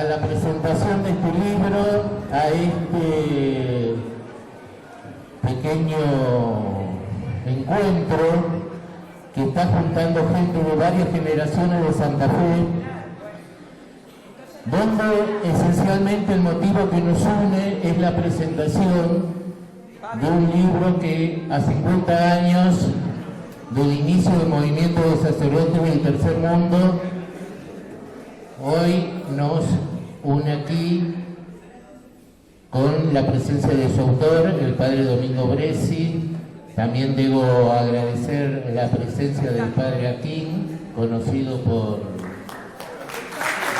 A la presentación de este libro, a este pequeño encuentro que está juntando gente de varias generaciones de Santa Fe, donde esencialmente el motivo que nos une es la presentación de un libro que a 50 años del inicio del movimiento de sacerdotes del Tercer Mundo, hoy nos une aquí con la presencia de su autor, el padre Domingo Bressi. También debo agradecer la presencia del padre Aquín, conocido por...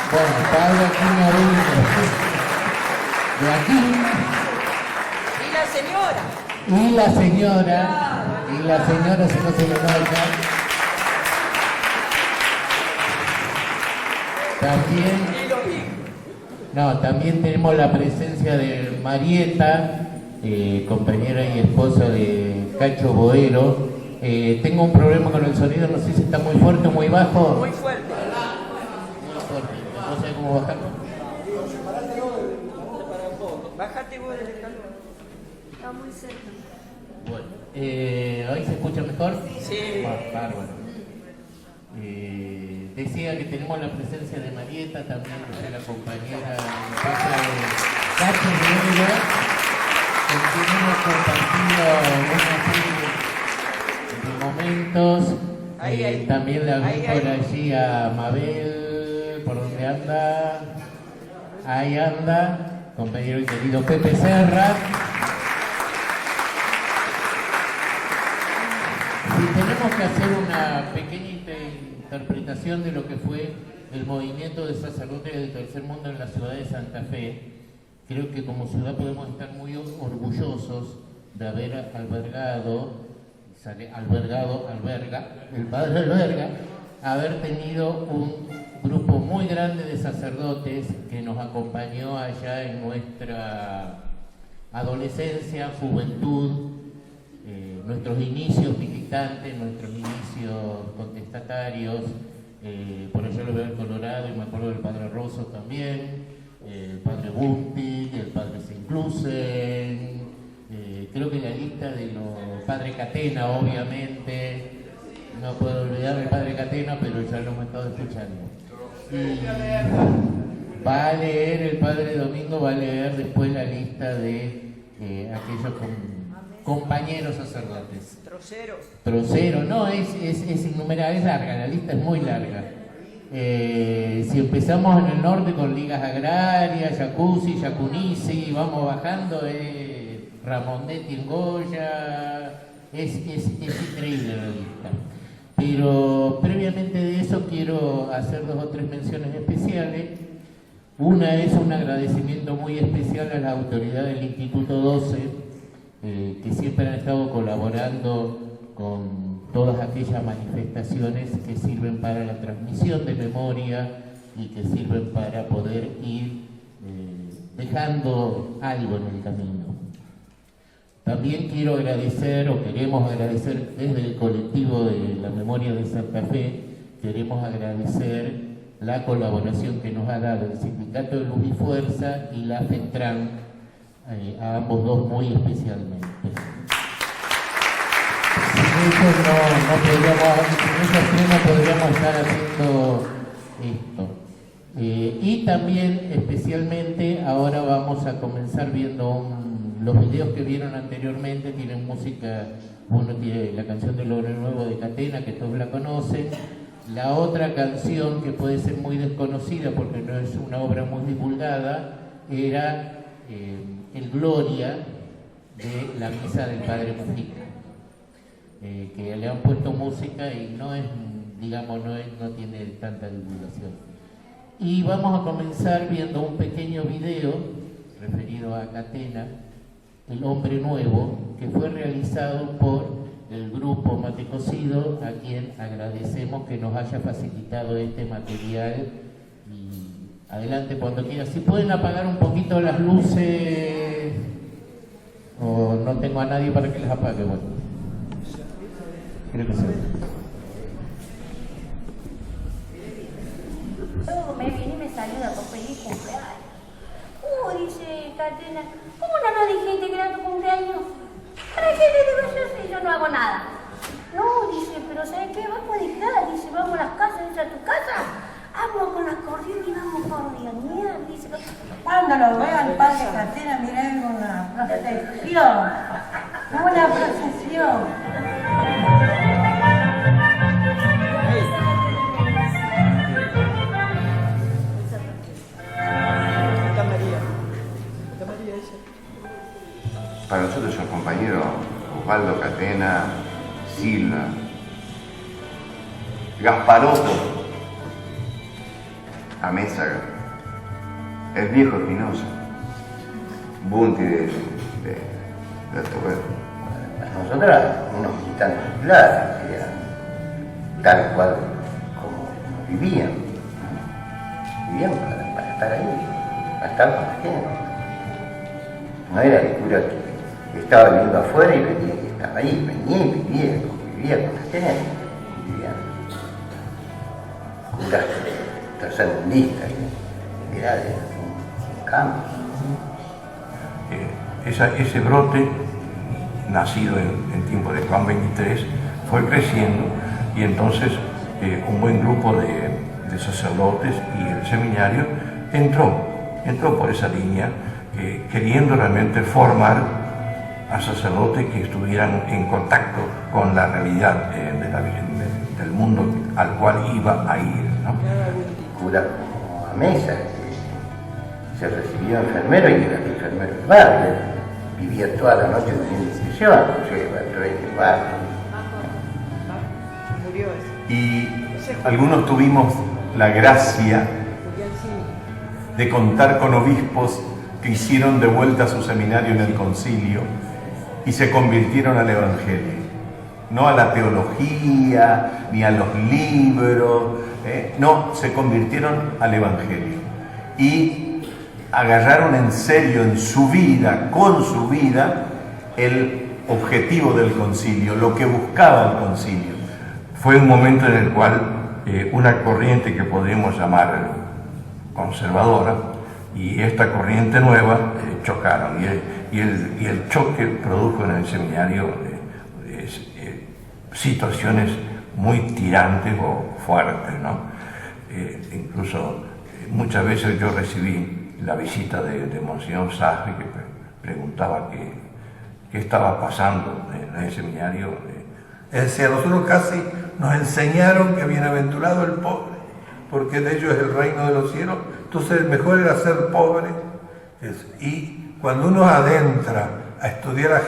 Bueno, padre Aquín de Aquín. Y la señora, si no se le nota. También tenemos la presencia de Marieta, compañera y esposa de Cacho Boero. Tengo un problema con el sonido, no sé si está muy fuerte o muy bajo. Muy fuerte. Muy fuerte. No sé cómo bajarlo. Bájate vos del escalón. Está muy cerca. Bueno, ¿ahí se escucha mejor? Sí. Bárbaro. Decía que tenemos la presencia de Marieta, también de la compañera de Cacho Boero, con quien hemos compartido una serie de momentos. También la vi por allí a Mabel, ¿por dónde anda? Ahí anda, compañero y querido Pepe Serra. Si tenemos que hacer una pequeña interpretación de lo que fue el movimiento de sacerdotes del Tercer Mundo en la ciudad de Santa Fe, creo que como ciudad podemos estar muy orgullosos de haber el padre alberga, haber tenido un grupo muy grande de sacerdotes que nos acompañó allá en nuestra adolescencia, juventud, nuestros inicios militantes, nuestros inicios contestatarios. Por allá lo veo en Colorado y me acuerdo del padre Rosso también, el padre Bunti, el padre Sinclusen, creo que la lista de los padre Catena, obviamente, no puedo olvidar el padre Catena, pero ya lo hemos estado escuchando. Y va a leer el padre Domingo, va a leer después la lista de aquellos compañeros sacerdotes. Trocero, no, es innumerable, es larga, la lista es muy larga. Si empezamos en el norte con ligas agrarias, Jacuzzi, Yacunisi, vamos bajando, Ramondetti en Goya, es increíble la lista. Pero previamente de eso quiero hacer 2 o 3 menciones especiales. Una es un agradecimiento muy especial a la autoridad del Instituto 12, que siempre han estado colaborando con todas aquellas manifestaciones que sirven para la transmisión de memoria y que sirven para poder ir dejando algo en el camino. También quiero agradecer, o queremos agradecer desde el colectivo de la memoria de Santa Fe, queremos agradecer la colaboración que nos ha dado el Sindicato de Luz y Fuerza y la FETRAN, a ambos dos muy especialmente. Sin ellos no podríamos estar haciendo esto. Y también especialmente ahora vamos a comenzar viendo los videos que vieron anteriormente, tienen música, uno tiene la canción del Logro Nuevo de Catena, que todos la conocen. La otra canción que puede ser muy desconocida porque no es una obra muy divulgada, era el Gloria de la misa del Padre Mujica, que le han puesto música y no es, digamos, no tiene tanta divulgación. Y vamos a comenzar viendo un pequeño video referido a Catena, El Hombre Nuevo, que fue realizado por el grupo Mate Cocido, a quien agradecemos que nos haya facilitado este material. Y adelante cuando quieran. Si pueden apagar un poquito las luces, o no tengo a nadie para que las apague, bueno. Creo que sí. Luego me vine y me salió de papelito. Catena, ¿cómo no nos dijiste que era tu cumpleaños? ¿Para qué le digo yo si yo no hago nada? No, dice, pero ¿sabes qué? Vamos a dejar, dice, vamos a las casas, dice, a tu casa. Vamos con acordeón y vamos cordeonear, dice. Cuando lo veo al padre Catena, mirá, una procesión. Una procesión. Santa María. Santa María ella. Para nosotros el compañero Osvaldo Catena, Silva, Gasparotto, Amézaga, el viejo Espinosa, Bunti de Toledo. Nosotros éramos unos gitanos claros, tal cual como vivían. Vivían para estar ahí, para estar con la gente. No era el cura que estaba viviendo afuera y venía y estaba ahí, venía y vivía con la gente. Vivían curas tercermundistas, era de un cambio. Ese brote, nacido en tiempo de Juan XXIII, fue creciendo y entonces un buen grupo de sacerdotes y el seminario entró por esa línea, queriendo realmente formar a sacerdotes que estuvieran en contacto con la realidad del mundo al cual iba a ir, ¿no? Cura como Amézaga, que se recibió enfermero y era enfermero del barrio, vivía toda la noche en institución, lleva el rey del barrio. Murió ese. Y algunos tuvimos la gracia de contar con obispos que hicieron de vuelta su seminario en el concilio y se convirtieron al Evangelio, no a la teología ni a los libros, no, se convirtieron al Evangelio y agarraron en serio en su vida, con su vida, el objetivo del concilio, lo que buscaba el concilio. Fue un momento en el cual una corriente que podríamos llamar conservadora y esta corriente nueva chocaron y el choque produjo en el seminario situaciones muy tirantes o fuertes, ¿no? Incluso muchas veces yo recibí la visita de Monseñor Sastre, que preguntaba qué estaba pasando en el seminario. Es decir, a nosotros casi nos enseñaron que bienaventurado el pobre, porque de ellos es el reino de los cielos. Entonces, mejor era ser pobre. Y cuando uno adentra a estudiar a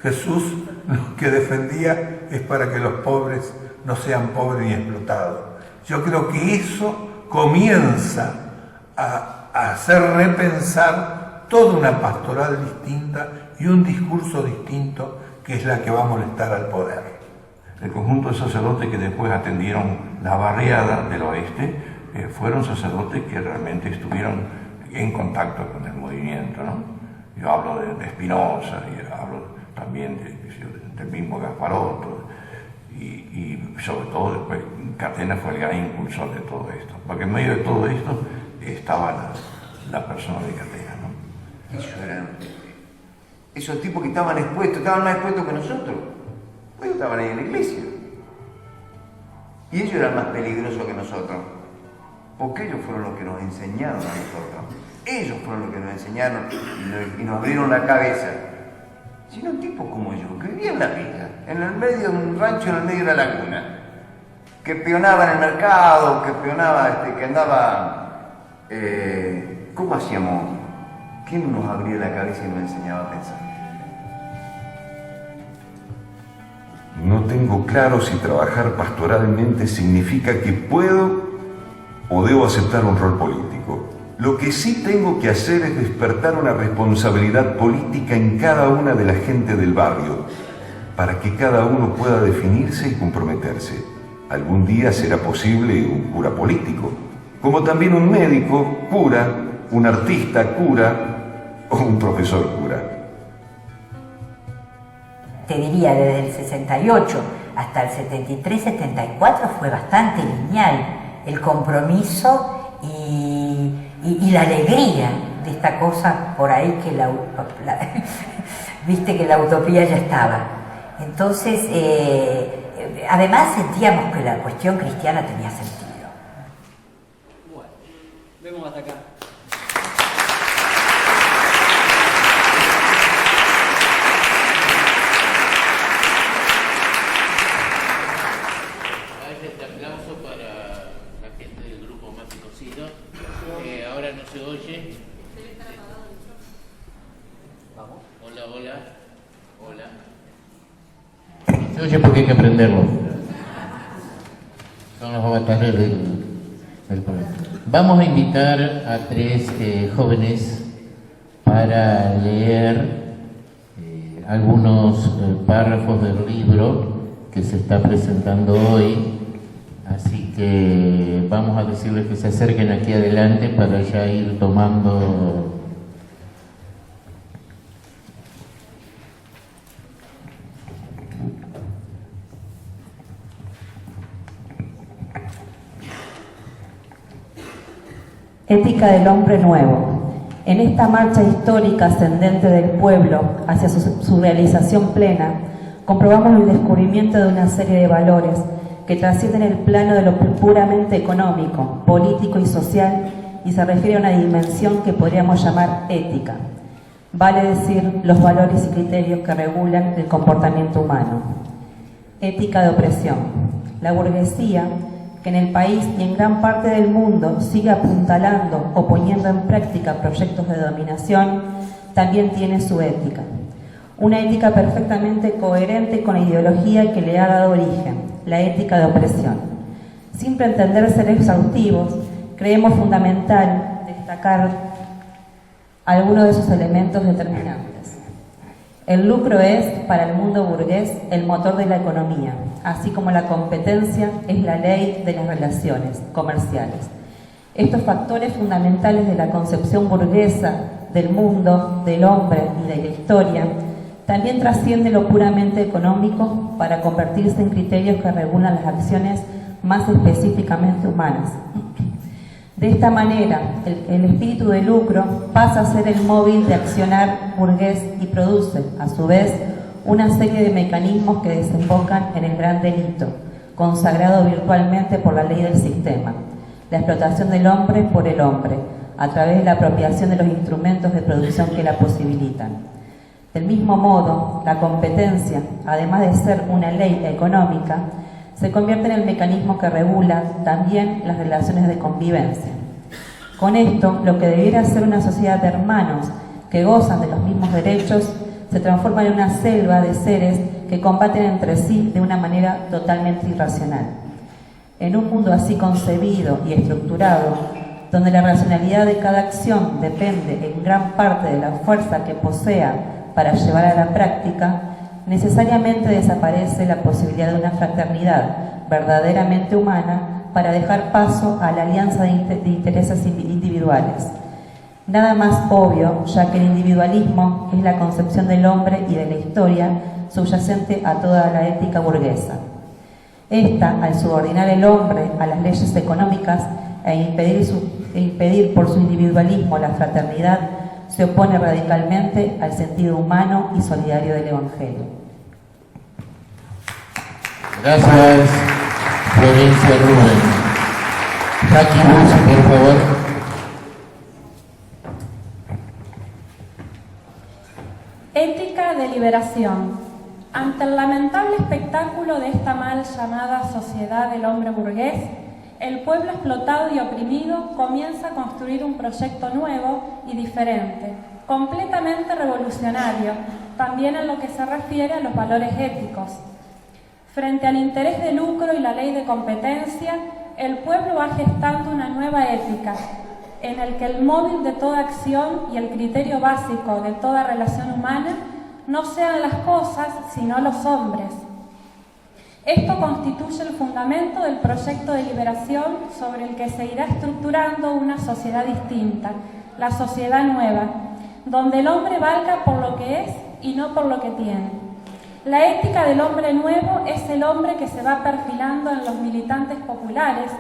Jesús lo que defendía es para que los pobres no sean pobres ni explotados. Yo creo que eso comienza a hacer repensar toda una pastoral distinta y un discurso distinto, que es la que va a molestar al poder. El conjunto de sacerdotes que después atendieron la barriada del oeste fueron sacerdotes que realmente estuvieron en contacto con el movimiento, ¿no? Yo hablo de Espinosa y hablo también del mismo Gasparotto y sobre todo después Catena fue el gran impulsor de todo esto, porque en medio de todo esto estaba la persona de Catena, ¿no? Esos tipos que estaban expuestos, estaban más expuestos que nosotros. Ellos estaban ahí en la iglesia. Y ellos eran más peligrosos que nosotros. Porque ellos fueron los que nos enseñaron a nosotros. Ellos fueron los que nos enseñaron y nos abrieron la cabeza. Sino tipos como yo, que vivían la vida, en el medio de un rancho, en el medio de la laguna, que peonaba en el mercado, que peonaba, que andaba... ¿Cómo hacíamos? ¿Quién nos abría la cabeza y nos enseñaba a pensar? No tengo claro si trabajar pastoralmente significa que puedo o debo aceptar un rol político. Lo que sí tengo que hacer es despertar una responsabilidad política en cada una de la gente del barrio, para que cada uno pueda definirse y comprometerse. Algún día será posible un cura político, como también un médico cura, un artista cura o un profesor cura. Te diría, desde el 68 hasta el 73-74 fue bastante lineal el compromiso y la alegría de esta cosa por ahí que viste que la utopía ya estaba. Entonces, además sentíamos que la cuestión cristiana tenía sentido. Bueno, vemos hasta acá. Este aplauso para la gente del grupo más conocido. Ahora no se oye. Hola, hola. Hola. No se oye porque hay que aprenderlo. Son los avatares del programa. Vamos a invitar a 3 jóvenes para leer algunos párrafos del libro que se está presentando hoy. Así que vamos a decirles que se acerquen aquí adelante para ya ir tomando. Ética del hombre nuevo. En esta marcha histórica ascendente del pueblo hacia su realización plena, comprobamos el descubrimiento de una serie de valores que trascienden el plano de lo puramente económico, político y social y se refiere a una dimensión que podríamos llamar ética. Vale decir, los valores y criterios que regulan el comportamiento humano. Ética de opresión. La burguesía, que en el país y en gran parte del mundo sigue apuntalando o poniendo en práctica proyectos de dominación, también tiene su ética. Una ética perfectamente coherente con la ideología que le ha dado origen, la ética de opresión. Sin pretender ser exhaustivos, creemos fundamental destacar algunos de sus elementos determinantes. El lucro es, para el mundo burgués, el motor de la economía, así como la competencia es la ley de las relaciones comerciales. Estos factores fundamentales de la concepción burguesa del mundo, del hombre y de la historia también trasciende lo puramente económico para convertirse en criterios que regulan las acciones más específicamente humanas. De esta manera, el espíritu de lucro pasa a ser el móvil de accionar burgués y produce, a su vez, una serie de mecanismos que desembocan en el gran delito, consagrado virtualmente por la ley del sistema, la explotación del hombre por el hombre, a través de la apropiación de los instrumentos de producción que la posibilitan. Del mismo modo, la competencia, además de ser una ley económica, se convierte en el mecanismo que regula también las relaciones de convivencia. Con esto, lo que debiera ser una sociedad de hermanos que gozan de los mismos derechos, se transforma en una selva de seres que combaten entre sí de una manera totalmente irracional. En un mundo así concebido y estructurado, donde la racionalidad de cada acción depende en gran parte de la fuerza que posea para llevar a la práctica, necesariamente desaparece la posibilidad de una fraternidad verdaderamente humana para dejar paso a la alianza de intereses individuales. Nada más obvio, ya que el individualismo es la concepción del hombre y de la historia subyacente a toda la ética burguesa. Esta, al subordinar el hombre a las leyes económicas e impedir por su individualismo la fraternidad, se opone radicalmente al sentido humano y solidario del Evangelio. Gracias, Florencia Rubén. Jackie Bulls, por favor. Ética de liberación. Ante el lamentable espectáculo de esta mal llamada sociedad del hombre burgués, el pueblo explotado y oprimido comienza a construir un proyecto nuevo y diferente, completamente revolucionario, también en lo que se refiere a los valores éticos. Frente al interés de lucro y la ley de competencia, el pueblo va gestando una nueva ética, en el que el móvil de toda acción y el criterio básico de toda relación humana no sean las cosas, sino los hombres. Esto constituye el fundamento del proyecto de liberación sobre el que se irá estructurando una sociedad distinta, la sociedad nueva, donde el hombre valga por lo que es y no por lo que tiene. La ética del hombre nuevo es el hombre que se va perfilando en los militantes populares,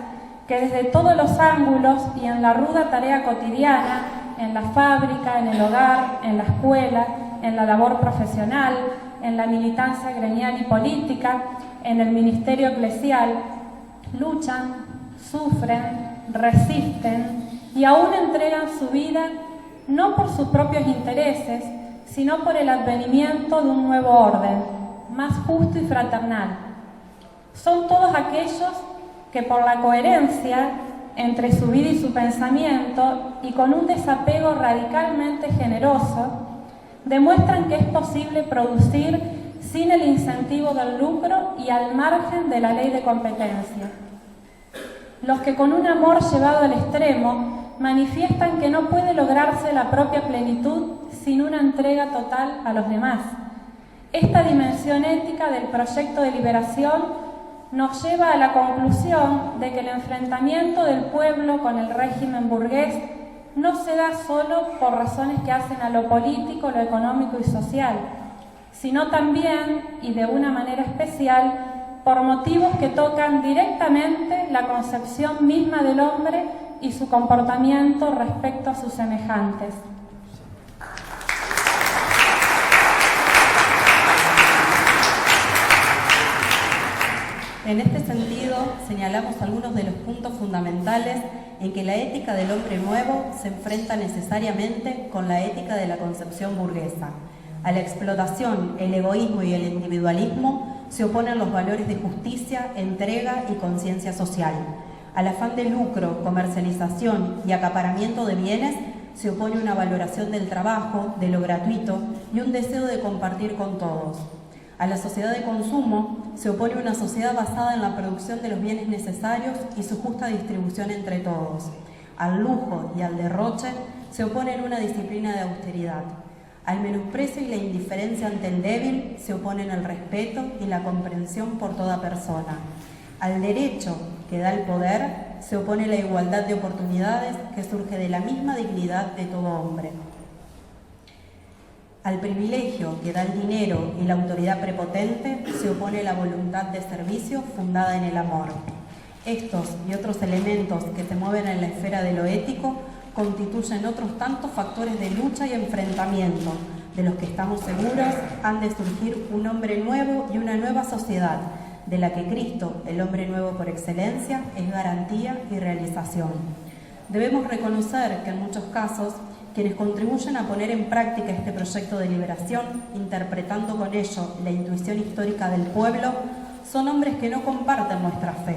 que desde todos los ángulos y en la ruda tarea cotidiana en la fábrica, en el hogar, en la escuela, en la labor profesional, en la militancia gremial y política, en el ministerio eclesial, luchan, sufren, resisten y aún entregan su vida no por sus propios intereses, sino por el advenimiento de un nuevo orden, más justo y fraternal. Son todos aquellos que por la coherencia entre su vida y su pensamiento y con un desapego radicalmente generoso, demuestran que es posible producir sin el incentivo del lucro y al margen de la ley de competencia. Los que con un amor llevado al extremo manifiestan que no puede lograrse la propia plenitud sin una entrega total a los demás. Esta dimensión ética del proyecto de liberación nos lleva a la conclusión de que el enfrentamiento del pueblo con el régimen burgués no se da solo por razones que hacen a lo político, lo económico y social, sino también, y de una manera especial, por motivos que tocan directamente la concepción misma del hombre y su comportamiento respecto a sus semejantes. En este sentido, señalamos algunos de los puntos fundamentales en que la ética del hombre nuevo se enfrenta necesariamente con la ética de la concepción burguesa. A la explotación, el egoísmo y el individualismo se oponen los valores de justicia, entrega y conciencia social. Al afán de lucro, comercialización y acaparamiento de bienes se opone una valoración del trabajo, de lo gratuito y un deseo de compartir con todos. A la sociedad de consumo se opone una sociedad basada en la producción de los bienes necesarios y su justa distribución entre todos. Al lujo y al derroche se oponen una disciplina de austeridad. Al menosprecio y la indiferencia ante el débil se oponen el respeto y la comprensión por toda persona. Al derecho que da el poder se opone la igualdad de oportunidades que surge de la misma dignidad de todo hombre. Al privilegio que da el dinero y la autoridad prepotente se opone la voluntad de servicio fundada en el amor. Estos y otros elementos que se mueven en la esfera de lo ético constituyen otros tantos factores de lucha y enfrentamiento, de los que estamos seguros han de surgir un hombre nuevo y una nueva sociedad, de la que Cristo, el hombre nuevo por excelencia, es garantía y realización. Debemos reconocer que en muchos casos quienes contribuyen a poner en práctica este proyecto de liberación, interpretando con ello la intuición histórica del pueblo, son hombres que no comparten nuestra fe.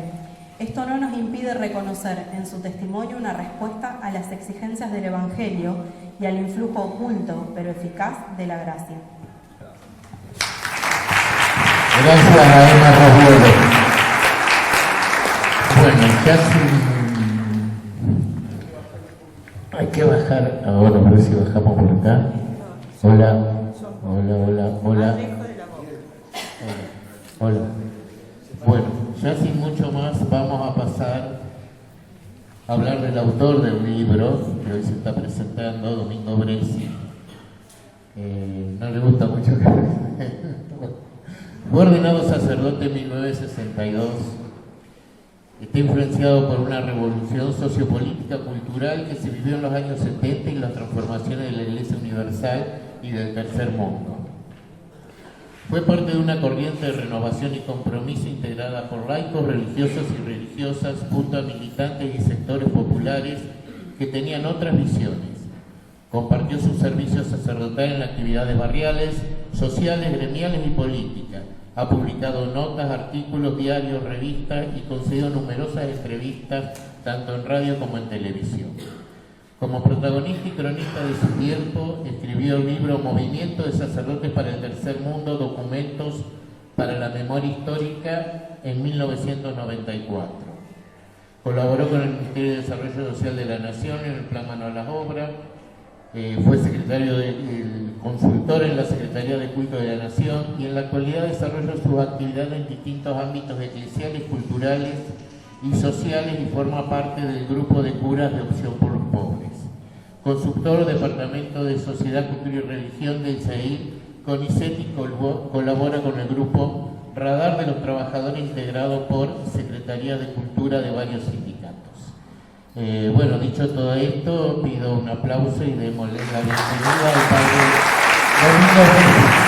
Esto no nos impide reconocer en su testimonio una respuesta a las exigencias del Evangelio y al influjo oculto, pero eficaz, de la gracia. Gracias a Emma Roswell. Bueno, casi hay que bajar ahora, a ver si bajamos por acá. Hola, hola, hola, hola. Hola. Bueno, ya sin mucho más vamos a pasar a hablar del autor del libro que hoy se está presentando, Domingo Bresci. No le gusta mucho que... Fue ordenado sacerdote en 1962. Está influenciado por una revolución sociopolítica cultural que se vivió en los años 70 y las transformaciones de la Iglesia Universal y del Tercer Mundo. Fue parte de una corriente de renovación y compromiso integrada por laicos, religiosos y religiosas, junto a militantes y sectores populares que tenían otras visiones. Compartió su servicio sacerdotal en actividades barriales, sociales, gremiales y políticas. Ha publicado notas, artículos, diarios, revistas y concedido numerosas entrevistas tanto en radio como en televisión. Como protagonista y cronista de su tiempo, escribió el libro Movimiento de Sacerdotes para el Tercer Mundo, Documentos para la Memoria Histórica en 1994. Colaboró con el Ministerio de Desarrollo Social de la Nación en el Plan Manual a las Obras. Fue secretario consultor en la Secretaría de Culto de la Nación y en la actualidad desarrolla sus actividades en distintos ámbitos eclesiales, culturales y sociales y forma parte del grupo de curas de Opción por los Pobres. Consultor Departamento de Sociedad, Cultura y Religión del CEIL, CONICET y colabora con el grupo Radar de los Trabajadores integrado por Secretaría de Cultura de varios sindicatos. Bueno, dicho todo esto, pido un aplauso y démosle la bienvenida al padre Domingo Pérez.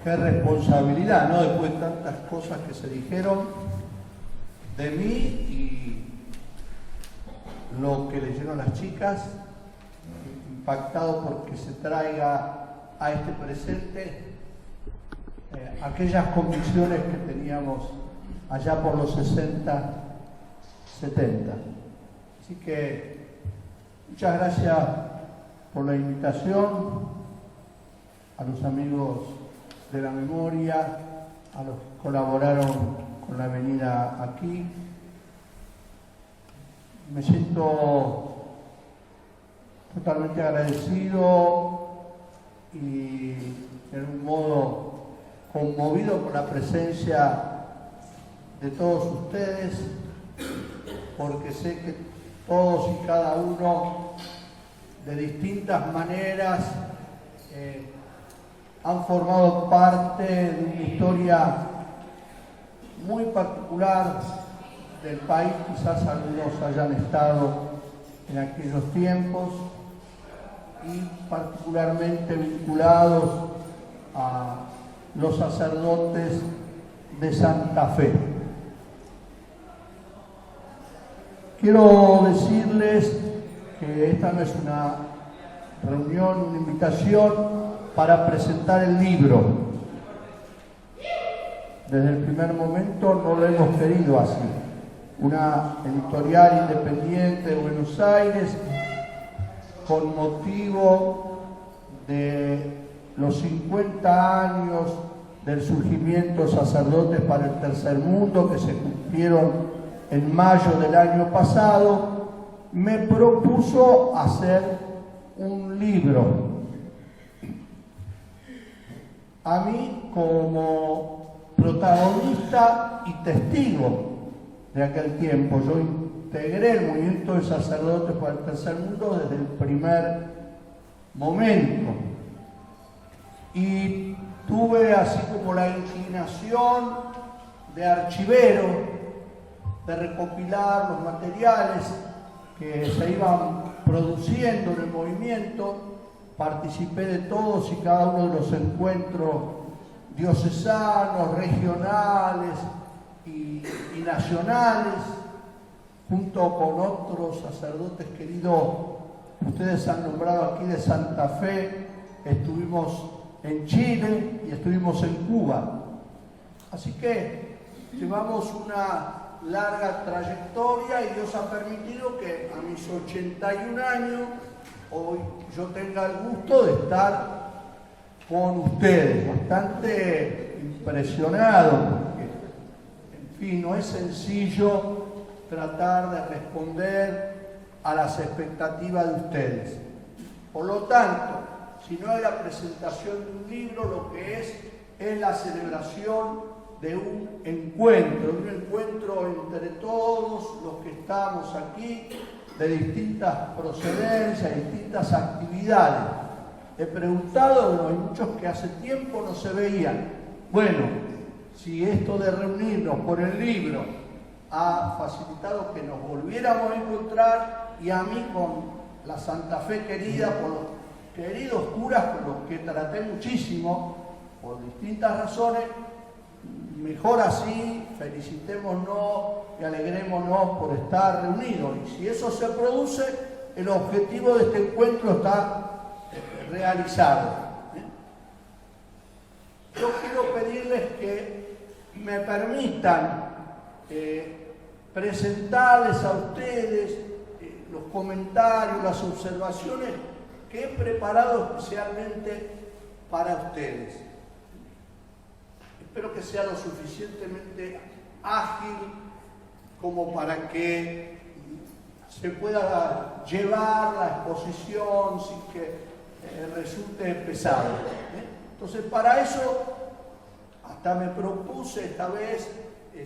Qué responsabilidad, ¿no? Después de tantas cosas que se dijeron de mí y lo que leyeron las chicas, impactado porque se traiga a este presente aquellas convicciones que teníamos allá por los 60, 70. Así que muchas gracias por la invitación, a los amigos de la memoria, a los que colaboraron con la venida aquí. Me siento totalmente agradecido y en un modo conmovido por la presencia de todos ustedes, porque sé que todos y cada uno de distintas maneras han formado parte de una historia muy particular del país. Quizás algunos hayan estado en aquellos tiempos y particularmente vinculados a los sacerdotes de Santa Fe. Quiero decirles que esta no es una reunión, una invitación para presentar el libro. Desde el primer momento no lo hemos querido así. Una editorial independiente de Buenos Aires, con motivo de los 50 años del surgimiento de Sacerdotes para el Tercer Mundo, que se cumplieron en mayo del año pasado, me propuso hacer un libro. A mí, como protagonista y testigo de aquel tiempo, yo integré el movimiento de Sacerdotes para el Tercer Mundo desde el primer momento y tuve así como la inclinación de archivero, de recopilar los materiales que se iban produciendo en el movimiento. Participé de todos y cada uno de los encuentros diocesanos, regionales y nacionales, junto con otros sacerdotes queridos. Ustedes han nombrado aquí de Santa Fe, estuvimos en Chile y estuvimos en Cuba. Así que llevamos una larga trayectoria y Dios ha permitido que a mis 81 años hoy yo tenga el gusto de estar con ustedes, bastante impresionado, porque, en fin, no es sencillo tratar de responder a las expectativas de ustedes. Por lo tanto, si no es la presentación de un libro, lo que es la celebración de un encuentro entre todos los que estamos aquí, de distintas procedencias, distintas actividades. He preguntado, hay muchos que hace tiempo no se veían. Bueno, si esto de reunirnos por el libro ha facilitado que nos volviéramos a encontrar, y a mí con la Santa Fe querida, por los queridos curas con los que traté muchísimo, por distintas razones, mejor así, felicitémonos y alegrémonos por estar reunidos. Y si eso se produce, el objetivo de este encuentro está realizado. Yo quiero pedirles que me permitan presentarles a ustedes los comentarios, las observaciones que he preparado especialmente para ustedes. Espero que sea lo suficientemente ágil como para que se pueda llevar la exposición sin que resulte pesado. Entonces, para eso hasta me propuse esta vez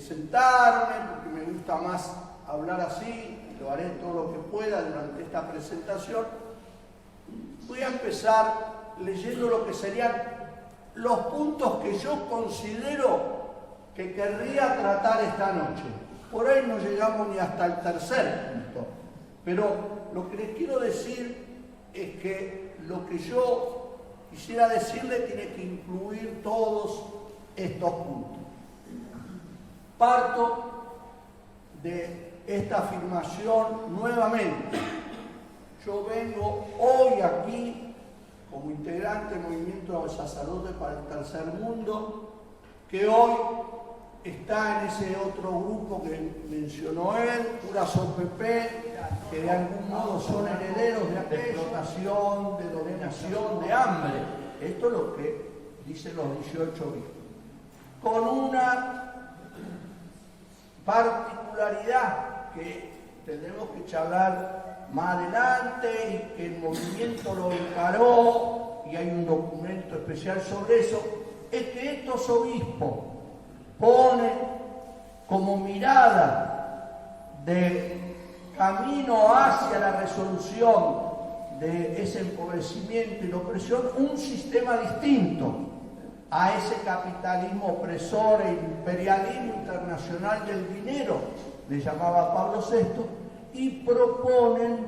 sentarme, porque me gusta más hablar así, y lo haré todo lo que pueda durante esta presentación. Voy a empezar leyendo lo que serían los puntos que yo considero que querría tratar esta noche. Por ahí no llegamos ni hasta el tercer punto, pero lo que les quiero decir es que lo que yo quisiera decirle tiene que incluir todos estos puntos. Parto de esta afirmación nuevamente. Yo vengo hoy aquí como integrante del Movimiento de Sacerdotes para el Tercer Mundo, que hoy está en ese otro grupo que mencionó él, Curas OPP, que de algún modo son herederos de explotación, de dominación, de hambre. Esto es lo que dicen los 18 obispos. Con una particularidad que tendremos que charlar más adelante y que el movimiento lo encaró, y hay un documento especial sobre eso, es que estos obispos ponen como mirada de camino hacia la resolución de ese empobrecimiento y la opresión un sistema distinto a ese capitalismo opresor e imperialismo internacional del dinero, le llamaba Pablo VI, y proponen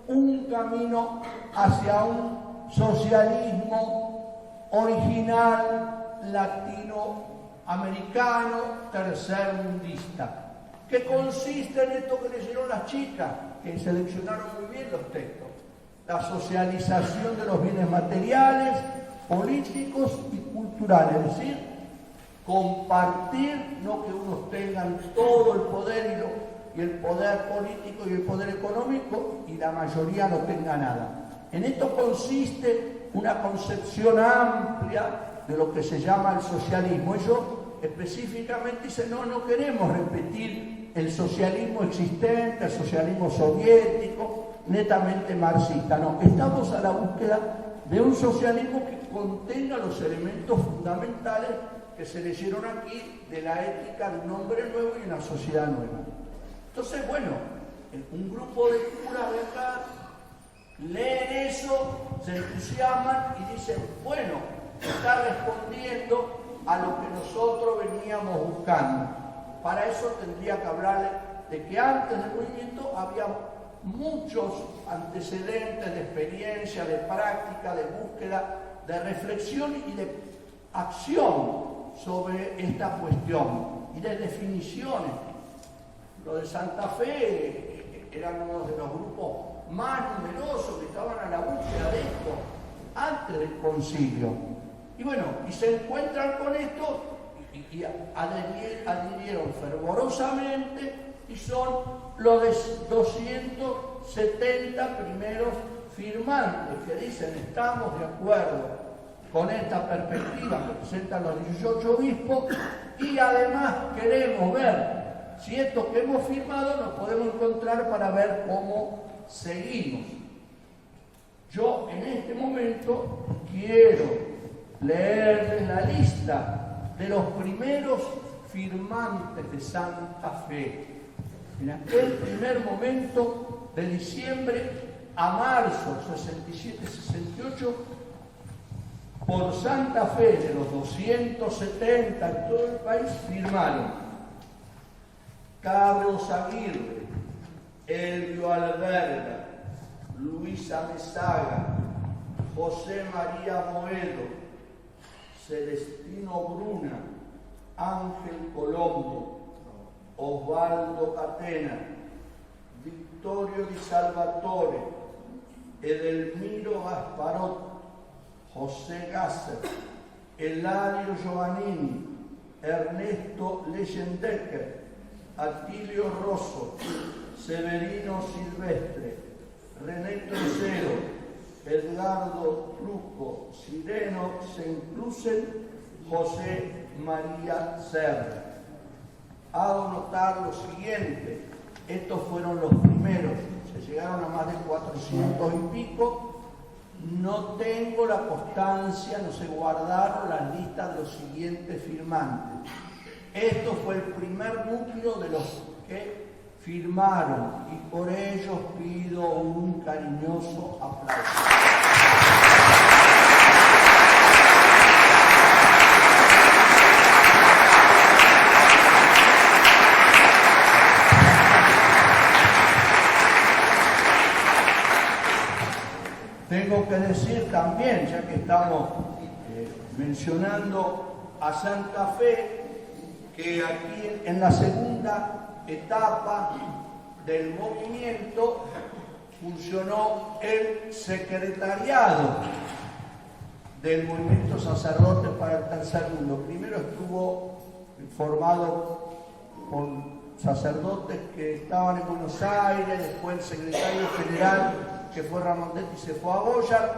un camino hacia un socialismo original latinoamericano tercermundista, que consiste en esto que leyeron las chicas, que seleccionaron muy bien los textos: la socialización de los bienes materiales, políticos y culturales, es decir, compartir, no que unos tengan todo el poder y el poder político y el poder económico y la mayoría no tenga nada. En esto consiste una concepción amplia de lo que se llama el socialismo. Ellos específicamente dicen: no queremos repetir el socialismo existente, el socialismo soviético, netamente marxista. No, estamos a la búsqueda de un socialismo que contenga los elementos fundamentales que se leyeron aquí de la ética de un hombre nuevo y una sociedad nueva. Entonces, bueno, un grupo de curas de acá leen eso, se entusiasman y dicen: bueno, está respondiendo a lo que nosotros veníamos buscando. Para eso tendría que hablarle de que antes del movimiento había muchos antecedentes de experiencia, de práctica, de búsqueda, de reflexión y de acción sobre esta cuestión y de definiciones. Lo de Santa Fe eran uno de los grupos más numerosos que estaban a la búsqueda de esto antes del concilio. Y bueno, y se encuentran con esto y adhirieron fervorosamente, y son los 270 primeros firmantes que dicen: estamos de acuerdo con esta perspectiva que presentan los 18 obispos, y además queremos ver si esto que hemos firmado nos podemos encontrar para ver cómo seguimos. Yo en este momento quiero leerles la lista de los primeros firmantes de Santa Fe. En aquel primer momento, de diciembre a marzo 67-68, por Santa Fe, de los 270 en todo el país, firmaron Carlos Aguirre, Elvio Alberga, Luisa Mesaga, José María Moedo, Celestino Bruna, Ángel Colombo, Osvaldo Catena, Vittorio Di Salvatore, Edelmiro Gasparot, José Gasser, Eladio Giovannini, Ernesto Leyendecker, Attilio Rosso, Severino Silvestre, René Tercero, Edgardo Truco, Sireno Senclusen, José María Serra. Hago notar lo siguiente: estos fueron los primeros, se llegaron a más de 400 y pico. No tengo la constancia, no se guardaron las listas de los siguientes firmantes. Esto fue el primer núcleo de los que firmaron y por ellos pido un cariñoso aplauso. Tengo que decir también, ya que estamos mencionando a Santa Fe, que aquí en la segunda etapa del movimiento funcionó el secretariado del movimiento sacerdote para el tercer mundo. Primero estuvo formado por sacerdotes que estaban en Buenos Aires, después el secretario general, que fue Ramondetti, se fue a Goya,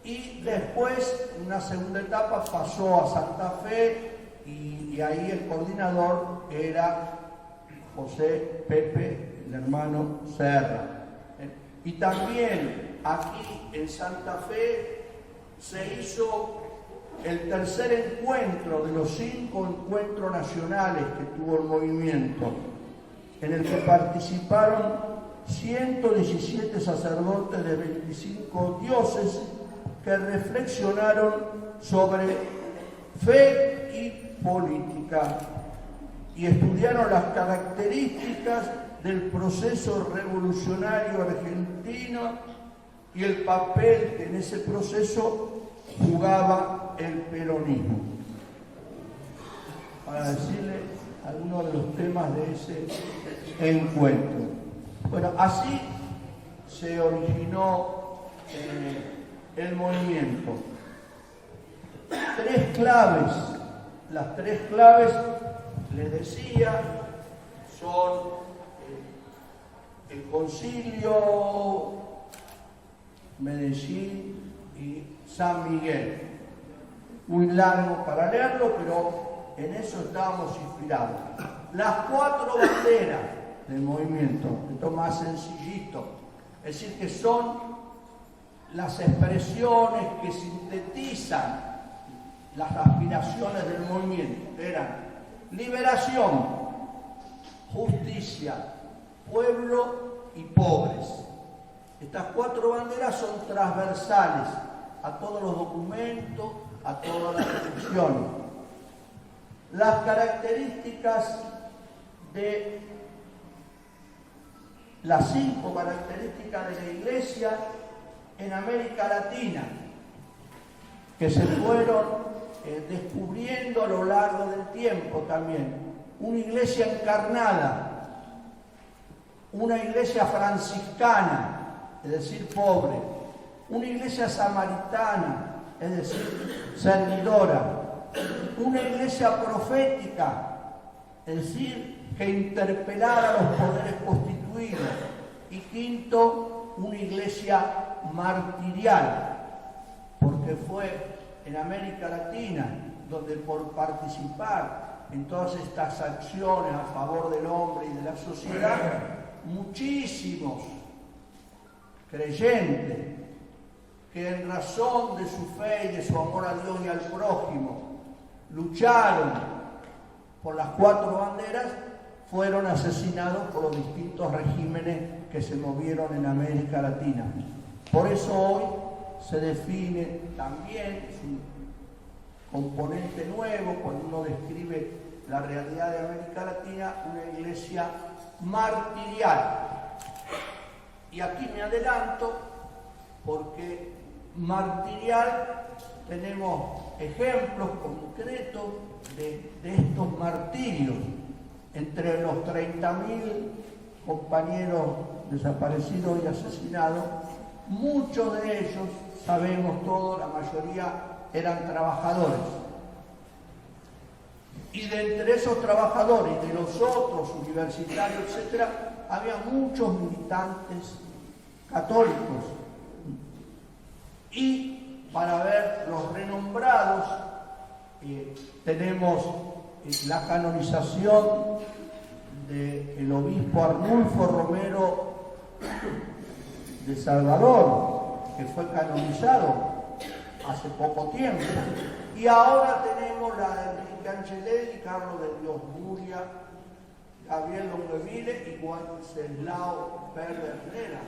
y después, en una segunda etapa, pasó a Santa Fe, y ahí el coordinador era José Pepe, el hermano Serra. Y también aquí en Santa Fe se hizo el tercer encuentro de los 5 encuentros nacionales que tuvo el movimiento, en el que participaron 117 sacerdotes de 25 diócesis que reflexionaron sobre fe y política y estudiaron las características del proceso revolucionario argentino y el papel que en ese proceso jugaba el peronismo. Para decirle algunos de los temas de ese encuentro. Bueno, así se originó el movimiento. 3 claves, las 3 claves, les decía, son el Concilio, Medellín y San Miguel. Muy largo para leerlo, pero en eso estábamos inspirados. Las 4 banderas del movimiento, esto más sencillito, es decir, que son las expresiones que sintetizan las aspiraciones del movimiento, eran liberación, justicia, pueblo y pobres. Estas 4 banderas son transversales a todos los documentos, a todas las reflexiones. Las características de las 5 características de la Iglesia en América Latina, que se fueron descubriendo a lo largo del tiempo también. Una iglesia encarnada, una iglesia franciscana, es decir, pobre, una iglesia samaritana, es decir, servidora, una iglesia profética, es decir, que interpelara a los poderes constituidos, y quinto, una iglesia martirial, porque fue en América Latina donde por participar en todas estas acciones a favor del hombre y de la sociedad, muchísimos creyentes que en razón de su fe y de su amor a Dios y al prójimo lucharon por las 4 banderas, fueron asesinados por los distintos regímenes que se movieron en América Latina. Por eso hoy se define también, es un componente nuevo cuando uno describe la realidad de América Latina, una iglesia martirial. Y aquí me adelanto porque martirial tenemos ejemplos concretos de estos martirios. Entre los 30.000 compañeros desaparecidos y asesinados, muchos de ellos, sabemos todos, la mayoría eran trabajadores. Y de entre esos trabajadores y de los otros universitarios, etc., había muchos militantes católicos. Y para ver los renombrados, tenemos la canonización del obispo Arnulfo Romero de Salvador, que fue canonizado hace poco tiempo, Y ahora tenemos la de Enrique Angelelli, Carlos de Dios Muria, Gabriel Longueville y Wenceslao Pedernera.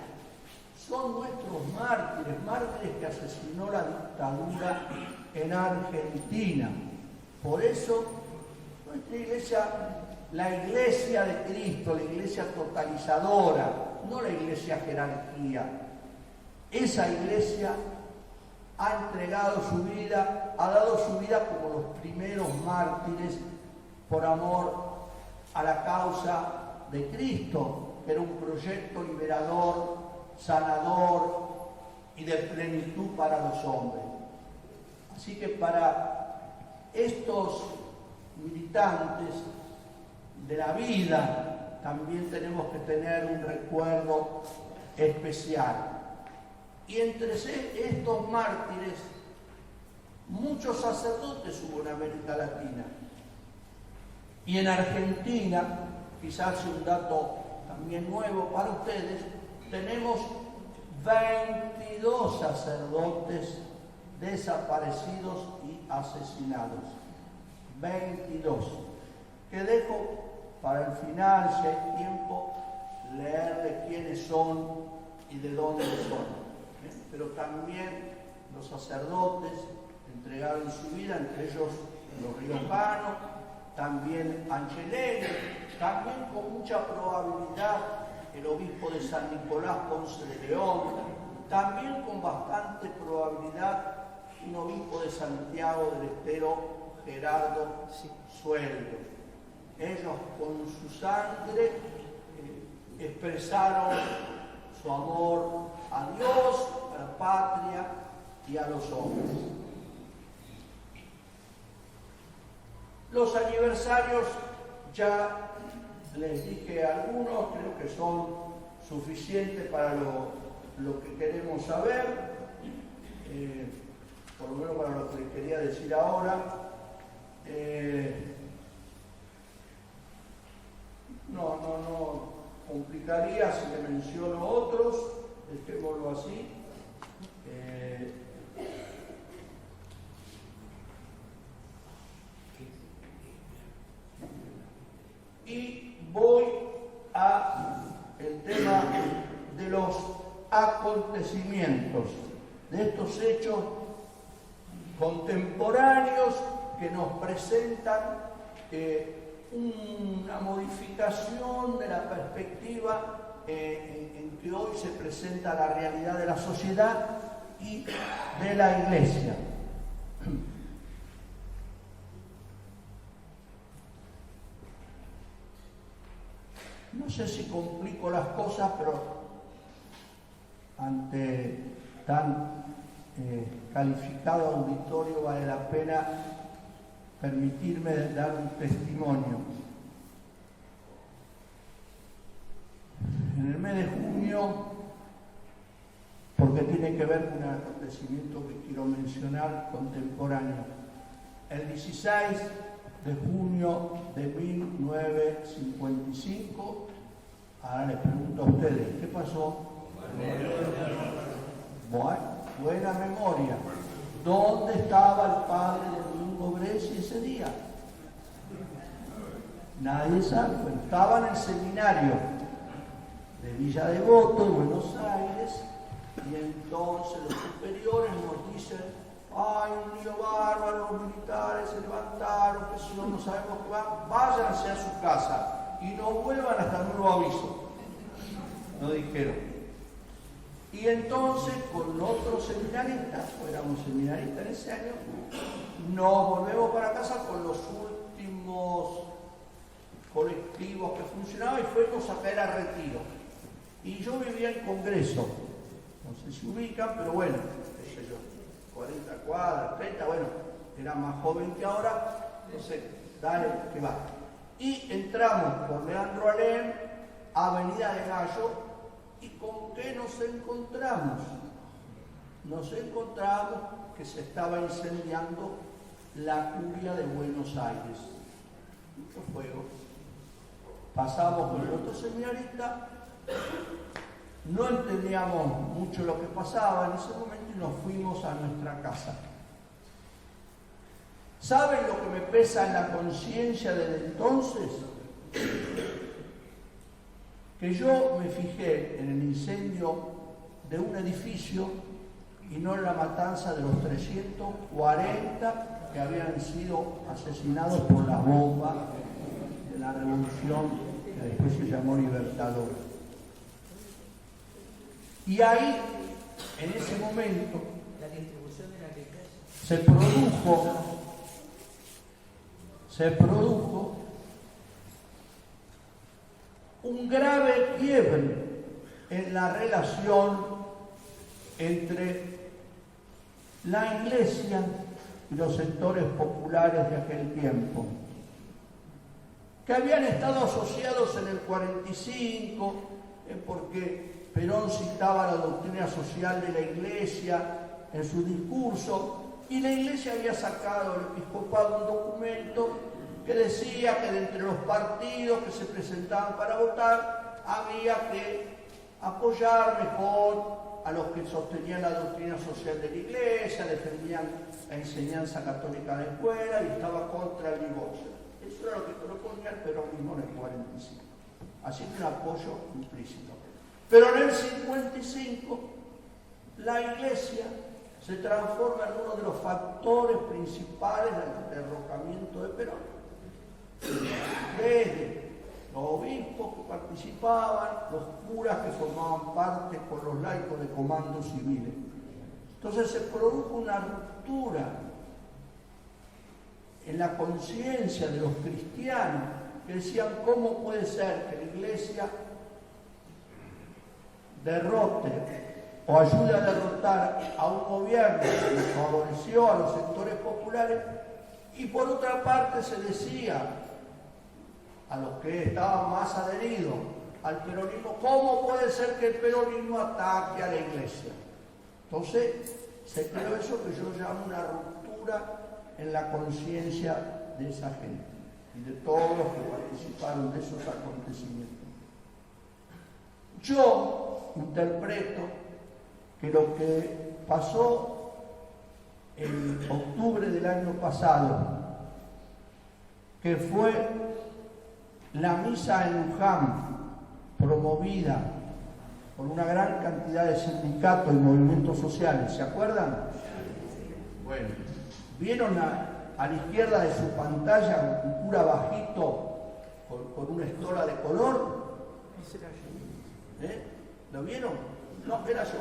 Son nuestros mártires, mártires que asesinó la dictadura en Argentina. Por eso, nuestra iglesia, la iglesia de Cristo, la iglesia totalizadora, no la iglesia jerarquía, esa iglesia ha entregado su vida, ha dado su vida como los primeros mártires por amor a la causa de Cristo, que era un proyecto liberador, sanador y de plenitud para los hombres. Así que para estos militantes de la vida también tenemos que tener un recuerdo especial. Y entre estos mártires, muchos sacerdotes hubo en América Latina. Y en Argentina, quizás un dato también nuevo para ustedes, tenemos 22 sacerdotes desaparecidos y asesinados. 22. Que dejo para el final, si hay tiempo, leerle quiénes son y de dónde son. Pero también los sacerdotes entregaron su vida, entre ellos los riojanos, también Angelelli, también con mucha probabilidad el obispo de San Nicolás Ponce de León, también con bastante probabilidad un obispo de Santiago del Estero, Gerardo Sueldo. Ellos con su sangre expresaron su amor a Dios, a la patria y a los hombres. Los aniversarios ya les dije algunos, creo que son suficientes para lo que queremos saber, por lo menos para lo que les quería decir ahora. No complicaría si le menciono otros, dejémoslo así. Y voy a el tema de los acontecimientos, de estos hechos contemporáneos que nos presentan una modificación de la perspectiva en que hoy se presenta la realidad de la sociedad y de la iglesia. No sé si complico las cosas, pero ante tan calificado auditorio vale la pena permitirme dar un testimonio. En el mes de junio, porque tiene que ver con un acontecimiento que quiero mencionar contemporáneo, el 16 de junio de 1955, ahora les pregunto a ustedes, ¿qué pasó? Buena memoria. ¿Dónde estaba el padre de Domingo Bresci ese día? Nadie sabe. Bueno, estaba en el seminario de Villa Devoto, de Buenos Aires, y entonces los superiores nos dicen: hay un lío bárbaro, los militares se levantaron, que si no sabemos qué va, váyanse a su casa y no vuelvan hasta nuevo aviso. Nos dijeron. Y entonces con otros seminaristas, éramos seminaristas en ese año, nos volvemos para casa con los últimos colectivos que funcionaban y fuimos a caer a Retiro. Y yo vivía en Congreso, no sé si ubican, pero bueno, qué sé yo, 40 cuadras, 30, bueno, era más joven que ahora, no sé, dale, que va. Y entramos por Leandro Alem, Avenida de Mayo, ¿y con qué nos encontramos? Nos encontramos que se estaba incendiando la curia de Buenos Aires. Mucho fuego. Pasamos con el otro seminarista, no entendíamos mucho lo que pasaba en ese momento y nos fuimos a nuestra casa. ¿Saben lo que me pesa en la conciencia desde entonces? Que yo me fijé en el incendio de un edificio y no en la matanza de los 340 que habían sido asesinados por la bomba de la revolución que después se llamó Libertadora. Y ahí, en ese momento, se produjo un grave quiebre en la relación entre la Iglesia y los sectores populares de aquel tiempo, que habían estado asociados en el 45, porque Perón citaba la doctrina social de la Iglesia en su discurso, y la Iglesia había sacado al episcopado un documento que decía que de entre los partidos que se presentaban para votar había que apoyar mejor a los que sostenían la doctrina social de la Iglesia, defendían la enseñanza católica de escuela y estaba contra el divorcio. Eso era lo que proponía el peronismo en el 45. Así que un apoyo implícito. Pero en el 55 la Iglesia se transforma en uno de los factores principales del derrocamiento de Perón. Desde los obispos que participaban, los curas que formaban parte con los laicos de comandos civiles. Entonces se produjo una ruptura en la conciencia de los cristianos que decían: ¿cómo puede ser que la Iglesia derrote o ayude a derrotar a un gobierno que favoreció a los sectores populares? Y por otra parte se decía a los que estaban más adheridos al peronismo: ¿cómo puede ser que el peronismo ataque a la Iglesia? Entonces se creó eso que yo llamo una ruptura en la conciencia de esa gente y de todos los que participaron de esos acontecimientos. Yo interpreto que lo que pasó en octubre del año pasado, que fue la misa en Luján, promovida por una gran cantidad de sindicatos y movimientos sociales, ¿se acuerdan? Bueno, ¿vieron a la izquierda de su pantalla un cura bajito con una estola de color? ¿Lo vieron? No, era yo.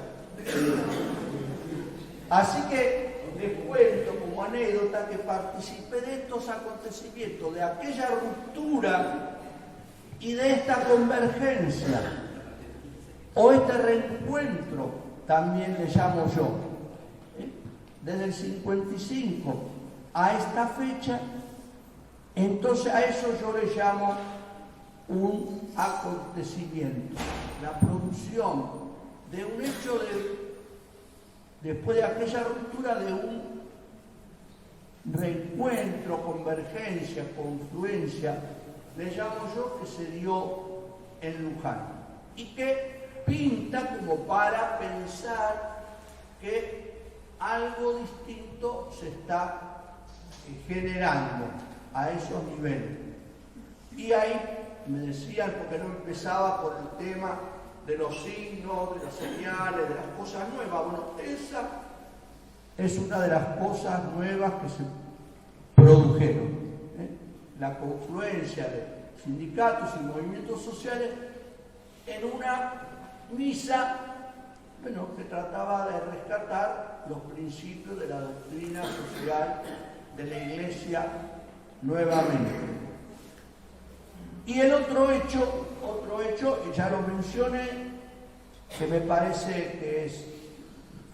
Así que les cuento como anécdota que participé de estos acontecimientos, de aquella ruptura y de esta convergencia, o este reencuentro, también le llamo yo, desde el 55 a esta fecha. Entonces a eso yo le llamo un acontecimiento, la producción de un hecho después de aquella ruptura, de un reencuentro, convergencia, confluencia, le llamo yo, que se dio en Luján y que pinta como para pensar que algo distinto se está generando a esos niveles. Y ahí me decían, porque no empezaba por el tema de los signos, de las señales, de las cosas nuevas. Bueno, esa es una de las cosas nuevas que se produjeron. La confluencia de sindicatos y movimientos sociales en una misa, bueno, que trataba de rescatar los principios de la doctrina social de la Iglesia nuevamente. Y el otro hecho, y ya lo mencioné, que me parece que es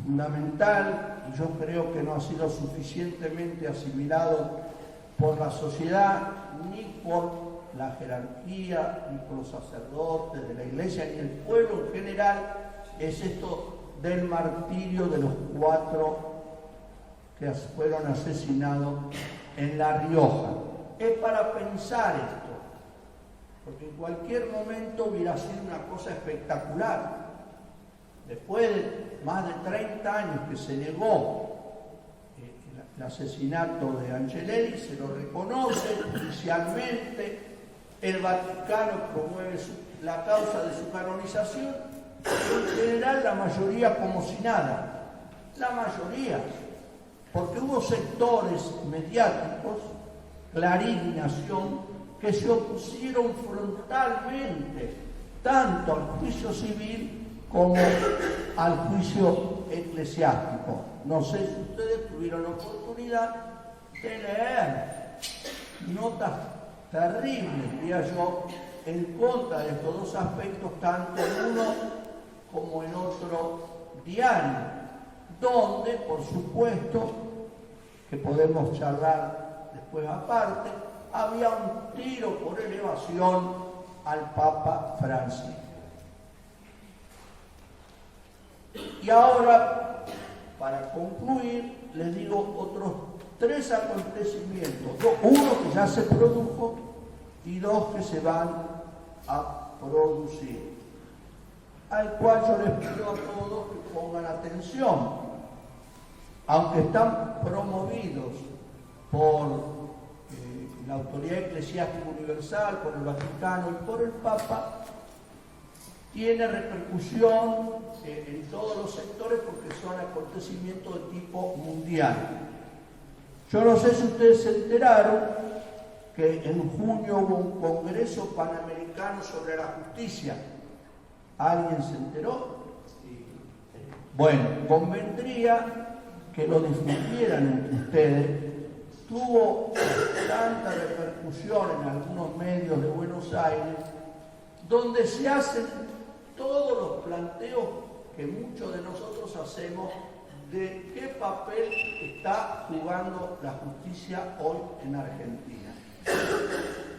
fundamental y yo creo que no ha sido suficientemente asimilado por la sociedad, ni por la jerarquía, ni por los sacerdotes de la Iglesia, ni el pueblo en general, es esto del martirio de los 4 que fueron asesinados en La Rioja. Es para pensar esto, porque en cualquier momento hubiera sido una cosa espectacular. Después de más de 30 años que se negó el asesinato de Angelelli, se lo reconoce oficialmente, el Vaticano promueve la causa de su canonización, pero en general la mayoría como si nada, la mayoría, porque hubo sectores mediáticos, Clarín y Nación, que se opusieron frontalmente tanto al juicio civil como al juicio eclesiástico. No sé si ustedes tuvieron la oportunidad de leer notas terribles, diría yo, en contra de estos dos aspectos, tanto en uno como en otro diario, donde, por supuesto, que podemos charlar después aparte, había un tiro por elevación al Papa Francisco. Y ahora, para concluir, les digo otros 3 acontecimientos, uno que ya se produjo y 2 que se van a producir, al cual yo les pido a todos que pongan atención, aunque están promovidos por la Autoridad Eclesiástica Universal, por el Vaticano y por el Papa, tiene repercusión en todos los sectores porque son acontecimientos de tipo mundial. Yo no sé si ustedes se enteraron que en junio hubo un Congreso Panamericano sobre la Justicia. ¿Alguien se enteró? Bueno, convendría que lo difundieran entre ustedes. Tuvo tanta repercusión en algunos medios de Buenos Aires, donde se hacen todos los planteos que muchos de nosotros hacemos de qué papel está jugando la justicia hoy en Argentina.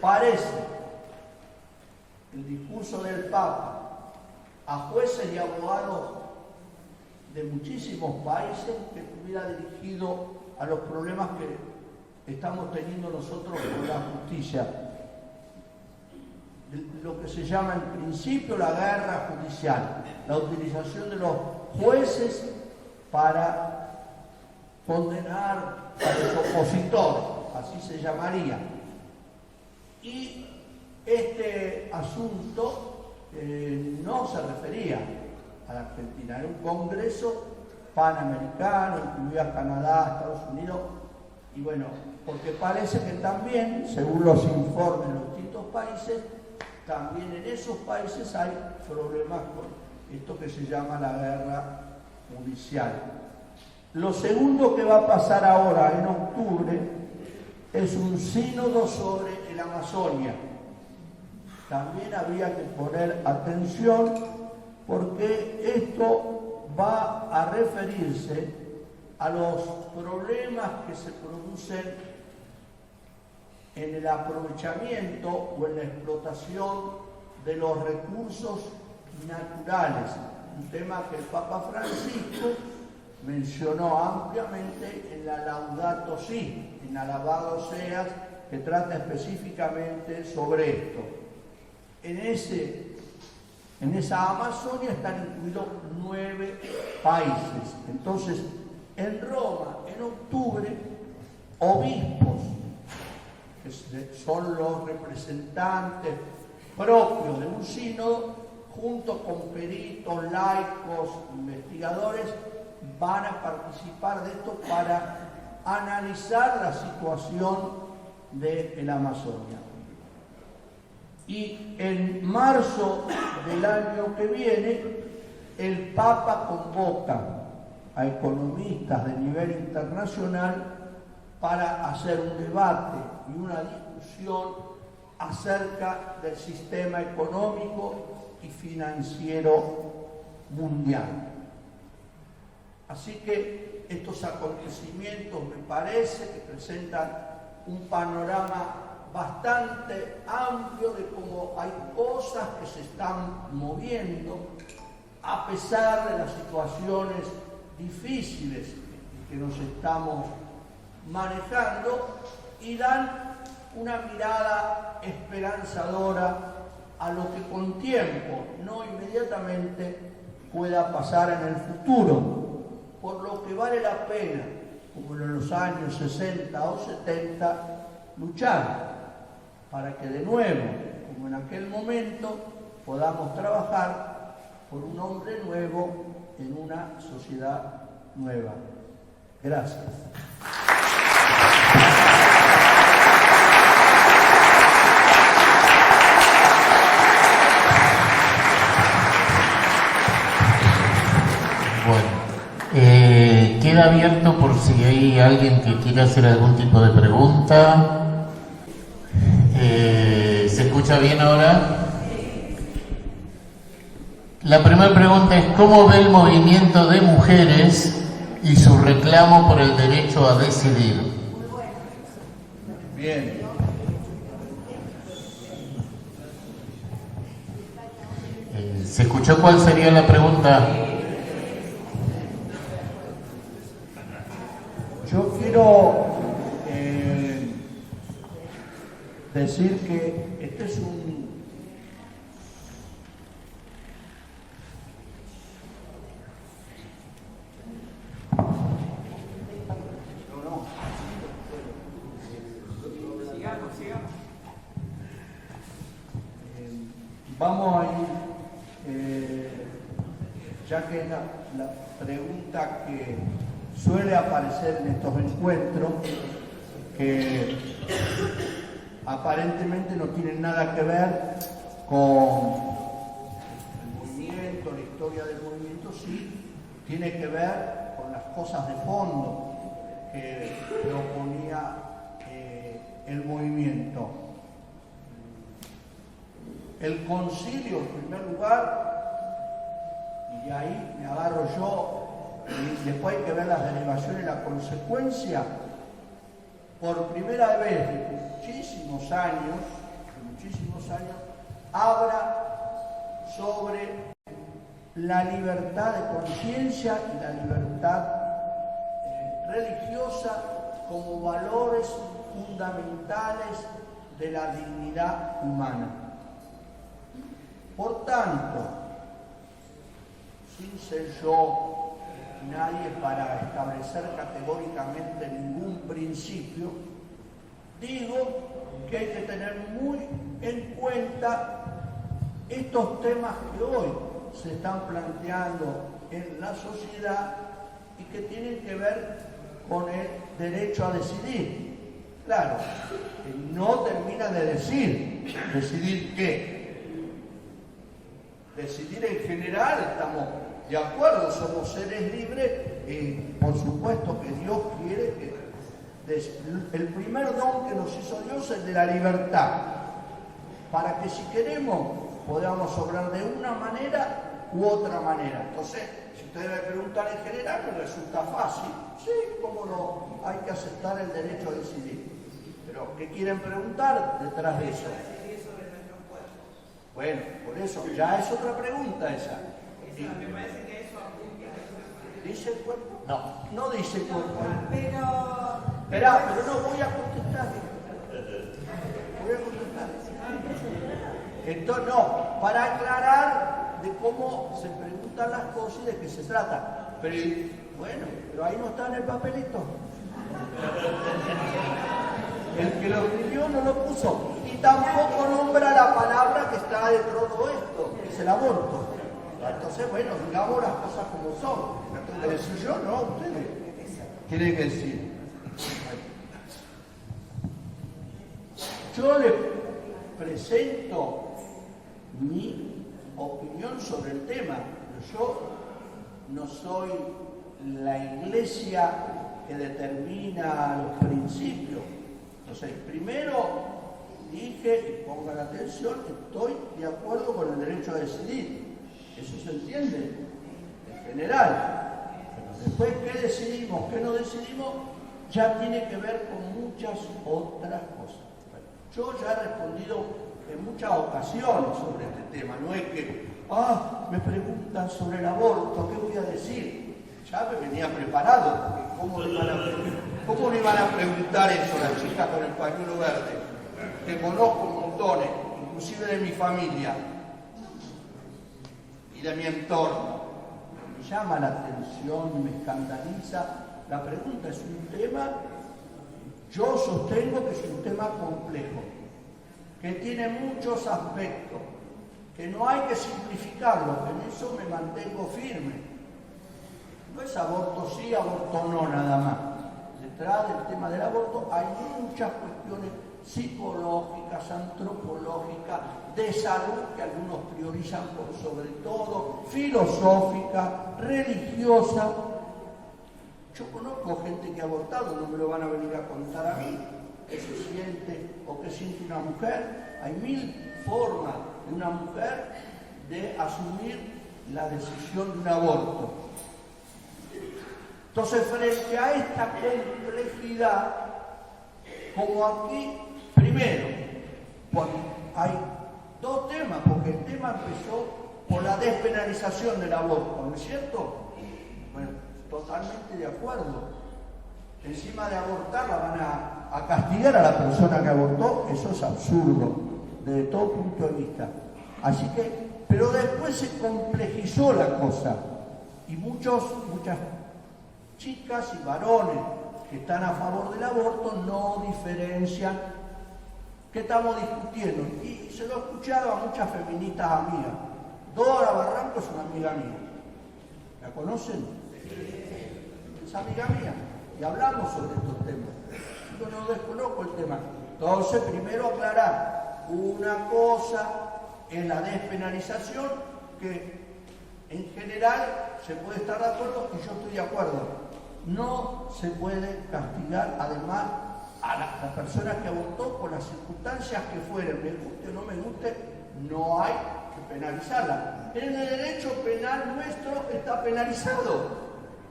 Parece el discurso del Papa a jueces y abogados de muchísimos países que estuviera dirigido a los problemas que estamos teniendo nosotros con la justicia. Lo que se llama en principio la guerra judicial, la utilización de los jueces para condenar a los opositores, así se llamaría. Y este asunto no se refería a la Argentina, era un congreso panamericano, incluía Canadá, Estados Unidos, y bueno, porque parece que también, según los informes de los distintos países, también en esos países hay problemas con esto que se llama la guerra judicial. Lo segundo que va a pasar ahora en octubre es un sínodo sobre el Amazonia. También había que poner atención porque esto va a referirse a los problemas que se producen en el aprovechamiento o en la explotación de los recursos naturales, un tema que el Papa Francisco mencionó ampliamente en la Laudato Si, en Alabado Seas, que trata específicamente sobre esto. En esa Amazonia están incluidos 9 países. Entonces, en Roma, en octubre, obispos, que son los representantes propios de un sínodo, junto con peritos, laicos, investigadores, van a participar de esto para analizar la situación de la Amazonia. Y en marzo del año que viene, el Papa convoca a economistas de nivel internacional para hacer un debate y una discusión acerca del sistema económico y financiero mundial. Así que estos acontecimientos me parece que presentan un panorama bastante amplio de cómo hay cosas que se están moviendo a pesar de las situaciones difíciles que nos estamos manejando, y dan una mirada esperanzadora a lo que con tiempo, no inmediatamente, pueda pasar en el futuro, por lo que vale la pena como en los años 60 o 70, luchar para que de nuevo, como en aquel momento, podamos trabajar por un hombre nuevo en una sociedad nueva. Gracias. Queda abierto por si hay alguien que quiera hacer algún tipo de pregunta. ¿Se escucha bien ahora? La primera pregunta es: ¿cómo ve el movimiento de mujeres y su reclamo por el derecho a decidir? Bien. ¿Se escuchó cuál sería la pregunta? Yo quiero decir que este es un... Vamos a ir, ya que la pregunta que suele aparecer en estos encuentros, que aparentemente no tienen nada que ver con el movimiento, la historia del movimiento, sí tiene que ver con las cosas de fondo que proponía el movimiento. El concilio, en primer lugar, y ahí me agarro yo, y después hay que ver las derivaciones y la consecuencia, por primera vez de muchísimos años, habla sobre la libertad de conciencia y la libertad religiosa como valores fundamentales de la dignidad humana. Por tanto, sin ser yo nadie para establecer categóricamente ningún principio, digo que hay que tener muy en cuenta estos temas que hoy se están planteando en la sociedad y que tienen que ver con el derecho a decidir. Claro, que no termina de decir, ¿decidir qué? Decidir en general, estamos de acuerdo, somos seres libres, por supuesto que Dios quiere que el primer don que nos hizo Dios es el de la libertad, para que si queremos podamos obrar de una manera u otra manera. Entonces, si ustedes me preguntan en general, me resulta fácil. Sí, cómo no, hay que aceptar el derecho a decidir. Pero, ¿qué quieren preguntar detrás de eso? Bueno, por eso, ya es otra pregunta esa. Me parece que eso ¿dice el cuerpo? No dice el cuerpo. Pero no voy a contestar. Entonces, no, para aclarar de cómo se preguntan las cosas y de qué se trata. Pero, bueno, pero ahí no está en el papelito. El que lo escribió no lo puso. Y tampoco nombra la palabra que está dentro de todo esto, que es el aborto. Entonces, bueno, digamos las cosas como son. ¿Tengo que decir yo? No, ustedes tienen que decir. Yo les presento mi opinión sobre el tema. Yo no soy la iglesia que determina los principios. Entonces, primero dije, y pongan atención, estoy de acuerdo con el derecho a decidir. Eso se entiende en general. Pero después, ¿qué decidimos? ¿Qué no decidimos? Ya tiene que ver con muchas otras cosas. Bueno, yo ya he respondido en muchas ocasiones sobre este tema. No es que, me preguntan sobre el aborto, ¿qué voy a decir? Ya me venía preparado. ¿Cómo le iban a preguntar eso a la chica con el pañuelo verde? Que conozco montones, inclusive de mi familia y de mi entorno. Me llama la atención y me escandaliza La pregunta es un tema, yo sostengo que es un tema complejo, que tiene muchos aspectos, que no hay que simplificarlo, en eso me mantengo firme. No es aborto sí, aborto no, nada más. Detrás del tema del aborto hay muchas cuestiones psicológicas, antropológicas, de salud, que algunos priorizan por sobre todo, filosófica, religiosa. Yo conozco gente que ha abortado, no me lo van a venir a contar a mí, qué se siente o qué siente una mujer. Hay 1000 formas de una mujer de asumir la decisión de un aborto. Entonces, frente a esta complejidad, como aquí, primero, bueno, hay dos temas, porque el tema empezó por la despenalización del aborto, ¿no es cierto? Bueno, totalmente de acuerdo. Encima de abortar la van a castigar a la persona que abortó, eso es absurdo, desde todo punto de vista. Así que, pero después se complejizó la cosa, y muchas chicas y varones que están a favor del aborto no diferencian qué estamos discutiendo. Y se lo he escuchado a muchas feministas amigas. Dora Barranco es una amiga mía. ¿La conocen? Es amiga mía. Y hablamos sobre estos temas. Yo no desconozco el tema. Entonces, primero aclarar. Una cosa es la despenalización, que en general se puede estar de acuerdo, y yo estoy de acuerdo. No se puede castigar, además, a la persona que abortó por las circunstancias que fueren, me guste o no me guste, no hay que penalizarla. En el derecho penal nuestro está penalizado.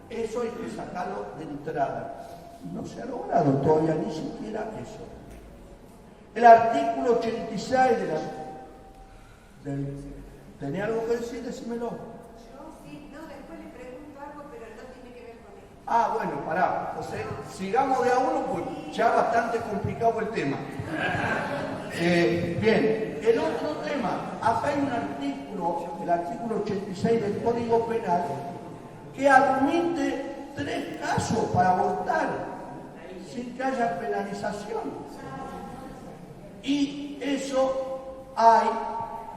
Eso hay que sacarlo de entrada. No se ha logrado todavía ni siquiera eso. El artículo 86 ¿tenía algo que decir? Decímelo. Ah, bueno, pará. Entonces, sigamos de a uno, pues ya bastante complicado el tema. Bien, el otro tema. Acá hay un artículo, el artículo 86 del Código Penal, que admite 3 casos para abortar sin que haya penalización. Y eso hay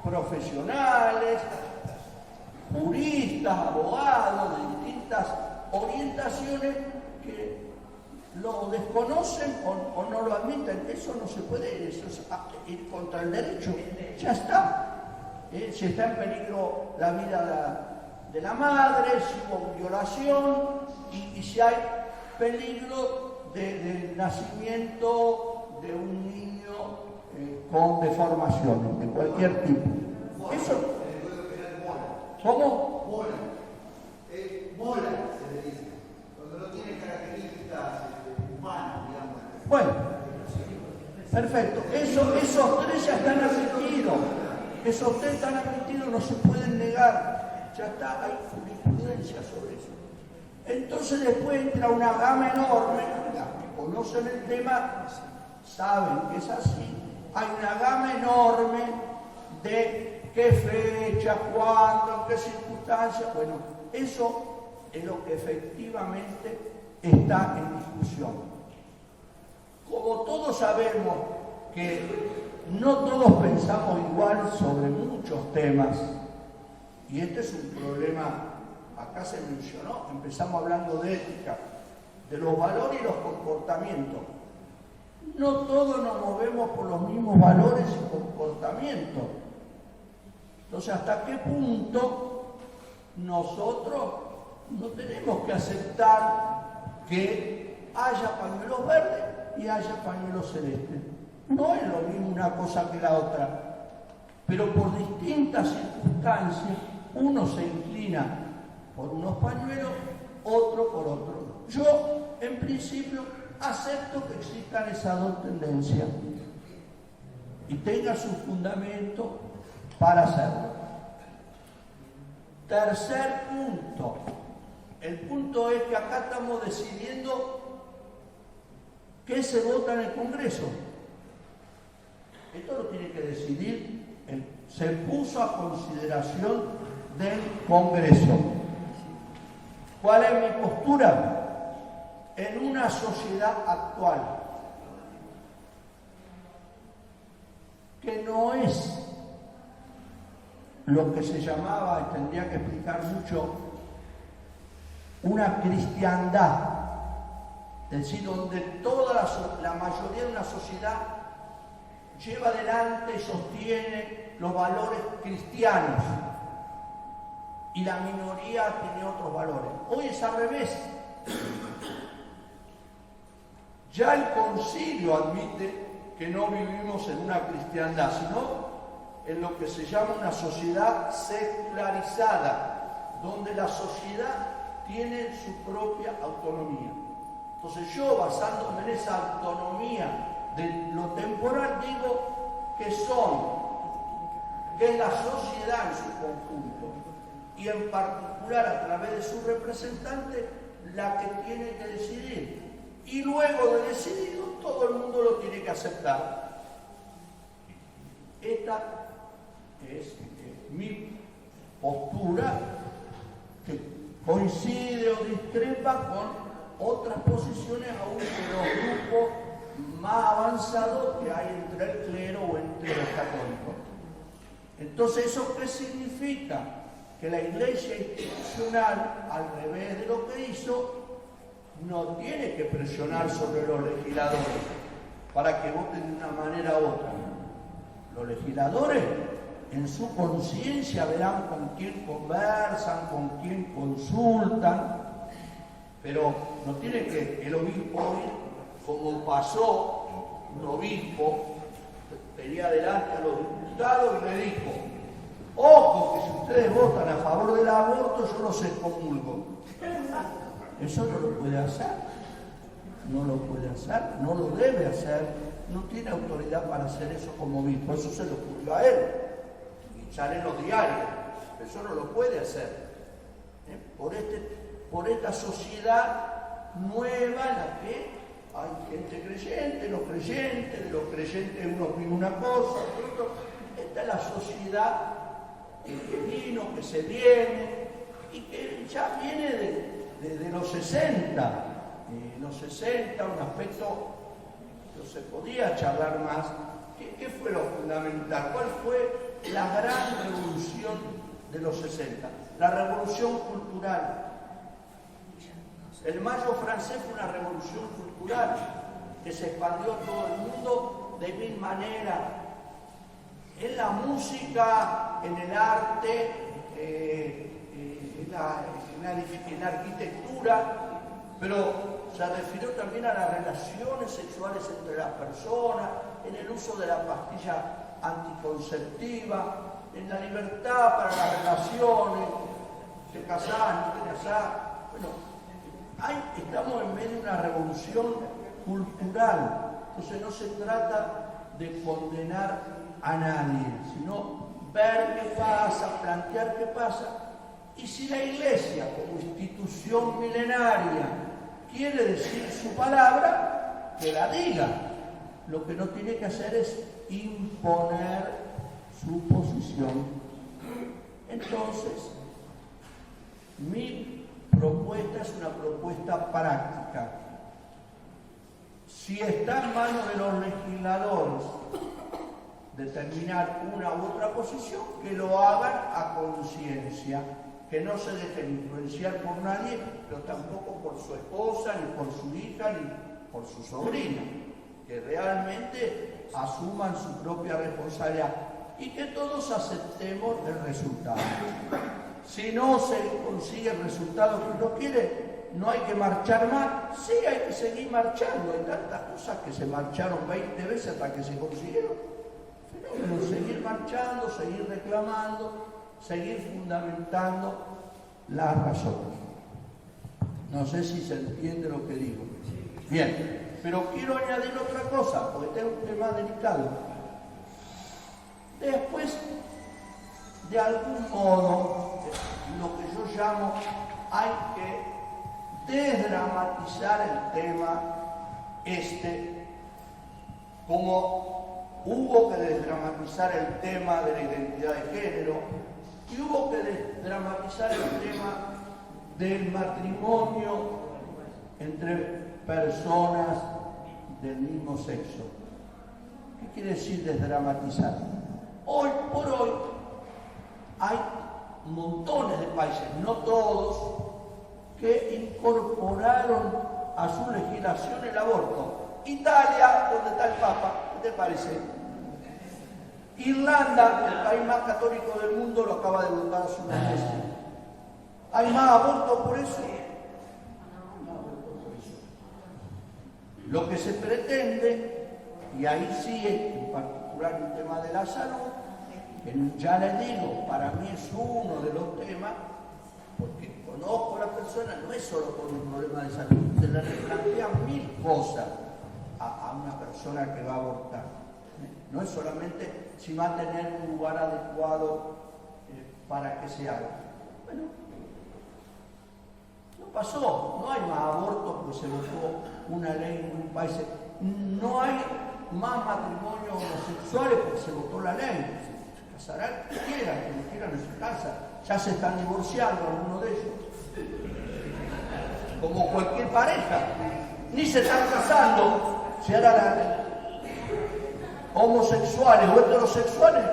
profesionales, juristas, abogados de distintas orientaciones que lo desconocen o no lo admiten. Eso no se puede, eso es ir contra el derecho. Ya está. Si está en peligro la vida de la madre, si hubo violación y si hay peligro de nacimiento de un niño con deformaciones de cualquier tipo. Eso. ¿Cómo? Bola se le dice, cuando no tiene características humanas, digamos. Bueno, perfecto. Esos 3 ya están admitidos. Esos 3 están admitidos, no se pueden negar. Ya está, hay jurisprudencia sobre eso. Entonces después entra una gama enorme, las que conocen el tema saben que es así. Hay una gama enorme de qué fecha, cuándo, en qué circunstancias. Bueno, eso es lo que efectivamente está en discusión. Como todos sabemos que no todos pensamos igual sobre muchos temas, y este es un problema, acá se mencionó, empezamos hablando de ética, de los valores y los comportamientos. No todos nos movemos por los mismos valores y comportamientos. Entonces, ¿hasta qué punto nosotros no tenemos que aceptar que haya pañuelos verdes y haya pañuelos celestes? No es lo mismo una cosa que la otra, pero por distintas circunstancias uno se inclina por unos pañuelos, otro por otro. Yo, en principio, acepto que existan esas dos tendencias y tenga su fundamento para hacerlo. Tercer punto. El punto es que acá estamos decidiendo qué se vota en el Congreso. Esto lo tiene que decidir, se puso a consideración del Congreso. ¿Cuál es mi postura? en una sociedad actual que no es lo que se llamaba, y tendría que explicar mucho, una cristiandad, es decir, donde toda la mayoría de una sociedad lleva adelante y sostiene los valores cristianos y la minoría tiene otros valores. Hoy es al revés. Ya el concilio admite que no vivimos en una cristiandad, sino en lo que se llama una sociedad secularizada, donde la sociedad tiene su propia autonomía. Entonces yo, basándome en esa autonomía de lo temporal, digo que es la sociedad en su conjunto, y en particular a través de su representante, la que tiene que decidir. Y luego de decidido, todo el mundo lo tiene que aceptar. Esta es mi postura, que coincide o discrepa con otras posiciones aún de los grupos más avanzados que hay entre el clero o entre los católicos. Entonces, ¿eso qué significa? Que la Iglesia institucional, al revés de lo que hizo, no tiene que presionar sobre los legisladores para que voten de una manera u otra. Los legisladores, en su conciencia, verán con quién conversan, con quién consultan, pero no tiene que el obispo ir, como pasó, un obispo tenía delante a los diputados y le dijo: ojo, que si ustedes votan a favor del aborto, yo los excomulgo. Eso no lo puede hacer, no lo puede hacer, no lo debe hacer, no tiene autoridad para hacer eso como obispo. Eso se le ocurrió a él, y sale en los diarios, eso no lo puede hacer. Por esta sociedad nueva en la que hay gente creyente, los creyentes, de los creyentes uno opina una cosa, otro. Esta es la sociedad que vino, que se viene, y que ya viene desde los 60. Los 60, un aspecto no se podía charlar más. ¿Qué fue lo fundamental? ¿Cuál fue la gran revolución de los 60? La revolución cultural. El Mayo francés fue una revolución cultural que se expandió a todo el mundo de mil maneras. En la música, en el arte, en la arquitectura, pero se refirió también a las relaciones sexuales entre las personas, en el uso de la pastilla anticonceptiva, en la libertad para las relaciones, te casás, no te casás. Bueno, estamos en medio de una revolución cultural, entonces no se trata de condenar a nadie, sino ver qué pasa, plantear qué pasa, y si la Iglesia como institución milenaria quiere decir su palabra, que la diga. Lo que no tiene que hacer es imponer su posición. Entonces, mi propuesta es una propuesta práctica. Si está en manos de los legisladores determinar una u otra posición, que lo hagan a conciencia, que no se dejen influenciar por nadie, pero tampoco por su esposa, ni por su hija, ni por su sobrina, que realmente asuman su propia responsabilidad y que todos aceptemos el resultado. Si no se consigue el resultado que uno quiere, no hay que marchar más. Sí, hay que seguir marchando. Hay tantas cosas que se marcharon 20 veces hasta que se consiguieron. Pero seguir marchando, seguir reclamando, seguir fundamentando las razones. No sé si se entiende lo que digo. Bien, pero quiero añadir otra cosa, porque este es un tema delicado. Después, de algún modo, lo que yo llamo, hay que desdramatizar el tema como hubo que desdramatizar el tema de la identidad de género y hubo que desdramatizar el tema del matrimonio entre personas del mismo sexo. ¿Qué quiere decir desdramatizar? Hoy por hoy hay montones de países, no todos, que incorporaron a su legislación el aborto. Italia, donde está el Papa, ¿qué te parece? Irlanda, el país más católico del mundo, lo acaba de votar hace unos meses. ¿Hay más aborto por eso? No, aborto por eso. Lo que se pretende, y ahí sí, en particular el tema de la salud, que ya les digo, para mí es uno de los temas, porque conozco a la persona, no es solo por un problema de salud, se le replantean mil cosas a una persona que va a abortar. No es solamente si va a tener un lugar adecuado para que se haga. Bueno, no pasó, no hay más abortos porque se votó una ley en un país, no hay más matrimonios homosexuales porque se votó la ley. Se casarán quien quieran en su casa. Ya se están divorciando algunos de ellos. Como cualquier pareja. Ni se están casando. Si ahora homosexuales o heterosexuales,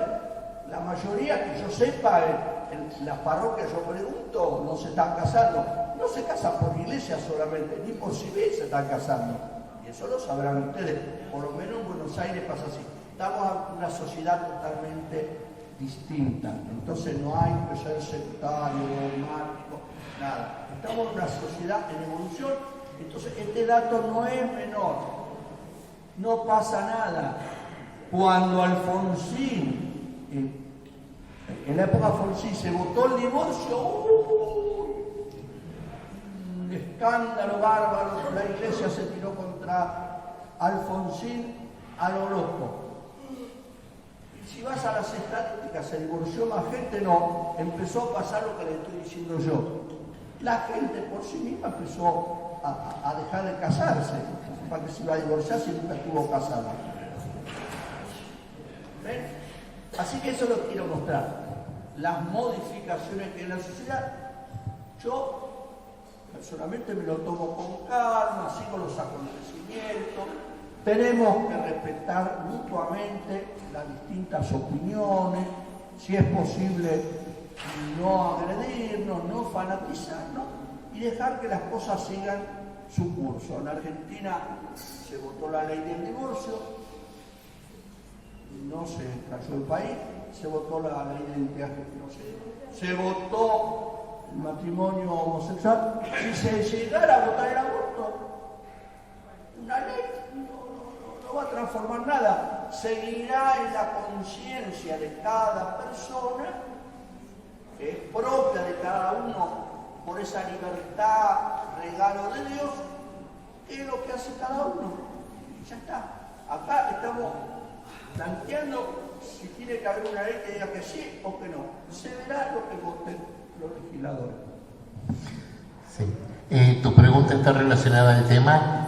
la mayoría que yo sepa, en las parroquias yo pregunto, no se están casando. No se casan por iglesia solamente, ni por civil se están casando. Y eso lo sabrán ustedes. Por lo menos en Buenos Aires pasa así. Estamos en una sociedad totalmente distinta. Entonces no hay que ser sectario, dogmático, nada. Estamos en una sociedad en evolución. Entonces este dato no es menor. No pasa nada. Cuando Alfonsín, en la época Alfonsín, se votó el divorcio, un escándalo bárbaro, la iglesia se tiró contra Alfonsín a lo loco. Si vas a las estadísticas, se divorció más gente, no, empezó a pasar lo que le estoy diciendo yo. La gente por sí misma empezó a dejar de casarse, para que se iba a divorciar si nunca estuvo casada. ¿Ven? Así que eso lo quiero mostrar. Las modificaciones que hay en la sociedad, yo personalmente me lo tomo con calma, sigo los acontecimientos. Tenemos que respetar mutuamente las distintas opiniones, si es posible no agredirnos, no fanatizarnos y dejar que las cosas sigan su curso. En Argentina se votó la ley del divorcio, no se cayó el país, se votó la ley de identidad, se votó el matrimonio homosexual. Si se llegara a votar el aborto, una ley no va a transformar nada, seguirá en la conciencia de cada persona, que es propia de cada uno por esa libertad, regalo de Dios, es lo que hace cada uno. Ya está. Acá estamos planteando si tiene que haber una ley que diga que sí o que no. Se verá lo que voten los legisladores. Sí. ¿Tu pregunta está relacionada al tema?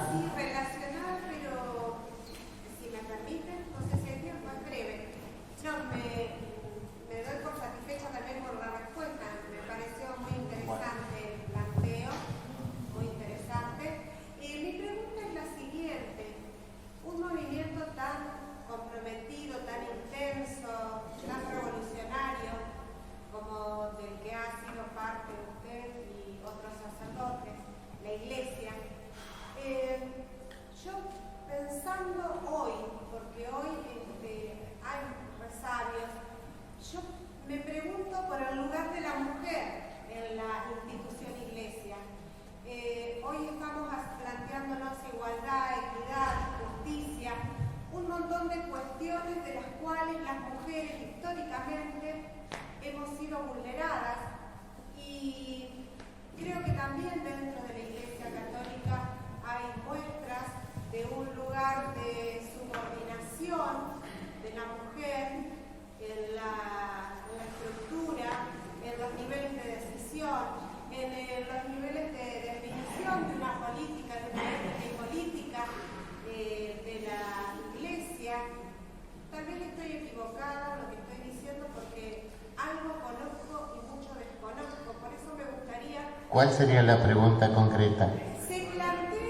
¿Cuál sería la pregunta concreta? Se plantea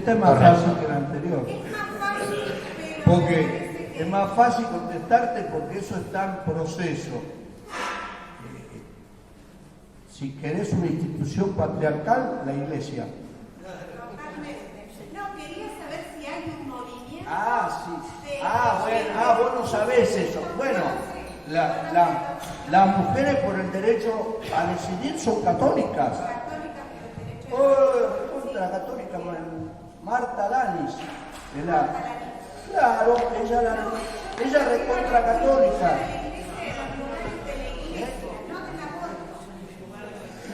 Esta es más fácil que la anterior. Porque es más fácil contestarte porque eso está en proceso. Si querés una institución patriarcal, la iglesia. No, quería saber si hay un movimiento. Ah, sí. Bueno, vos no sabés eso. Bueno, las mujeres por el derecho a decidir son católicas. Contra católica, Marta Lanis. Claro, ella recontra católica.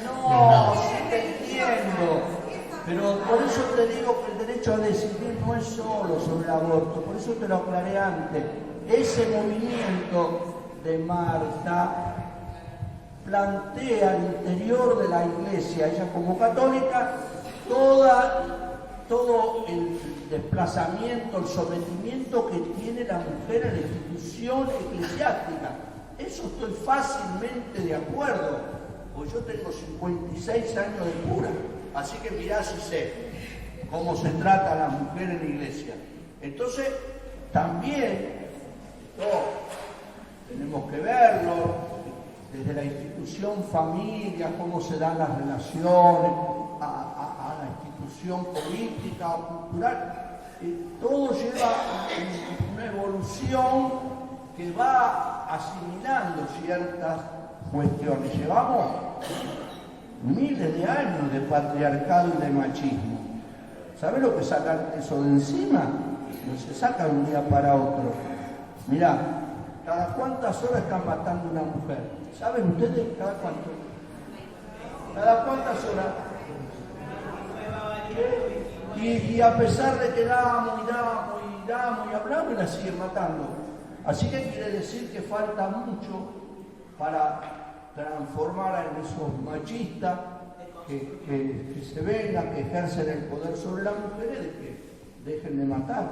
No, sí te entiendo. Pero por eso te digo que el derecho a decidir no es solo sobre el aborto, por eso te lo aclaré antes. Ese movimiento de Marta plantea al interior de la iglesia, ella como católica, todo el desplazamiento, el sometimiento que tiene la mujer en la institución eclesiástica. Eso estoy fácilmente de acuerdo, pues yo tengo 56 años de cura, así que mirá si sé cómo se trata a la mujer en la iglesia. Entonces, también tenemos que verlo desde la institución familia, cómo se dan las relaciones, a la institución política o cultural. Todo lleva una evolución que va asimilando ciertas cuestiones. Llevamos miles de años de patriarcado y de machismo. ¿Sabés lo que sacan eso de encima? No se saca de un día para otro. Mirá, ¿cada cuántas horas están matando a una mujer? ¿Saben ustedes cada cuánto? ¿Cada cuántas horas? Y a pesar de que damos y hablamos y la siguen matando. Así que quiere decir que falta mucho para transformar en esos machistas que se vengan, que ejercen el poder sobre las mujeres, de que dejen de matar.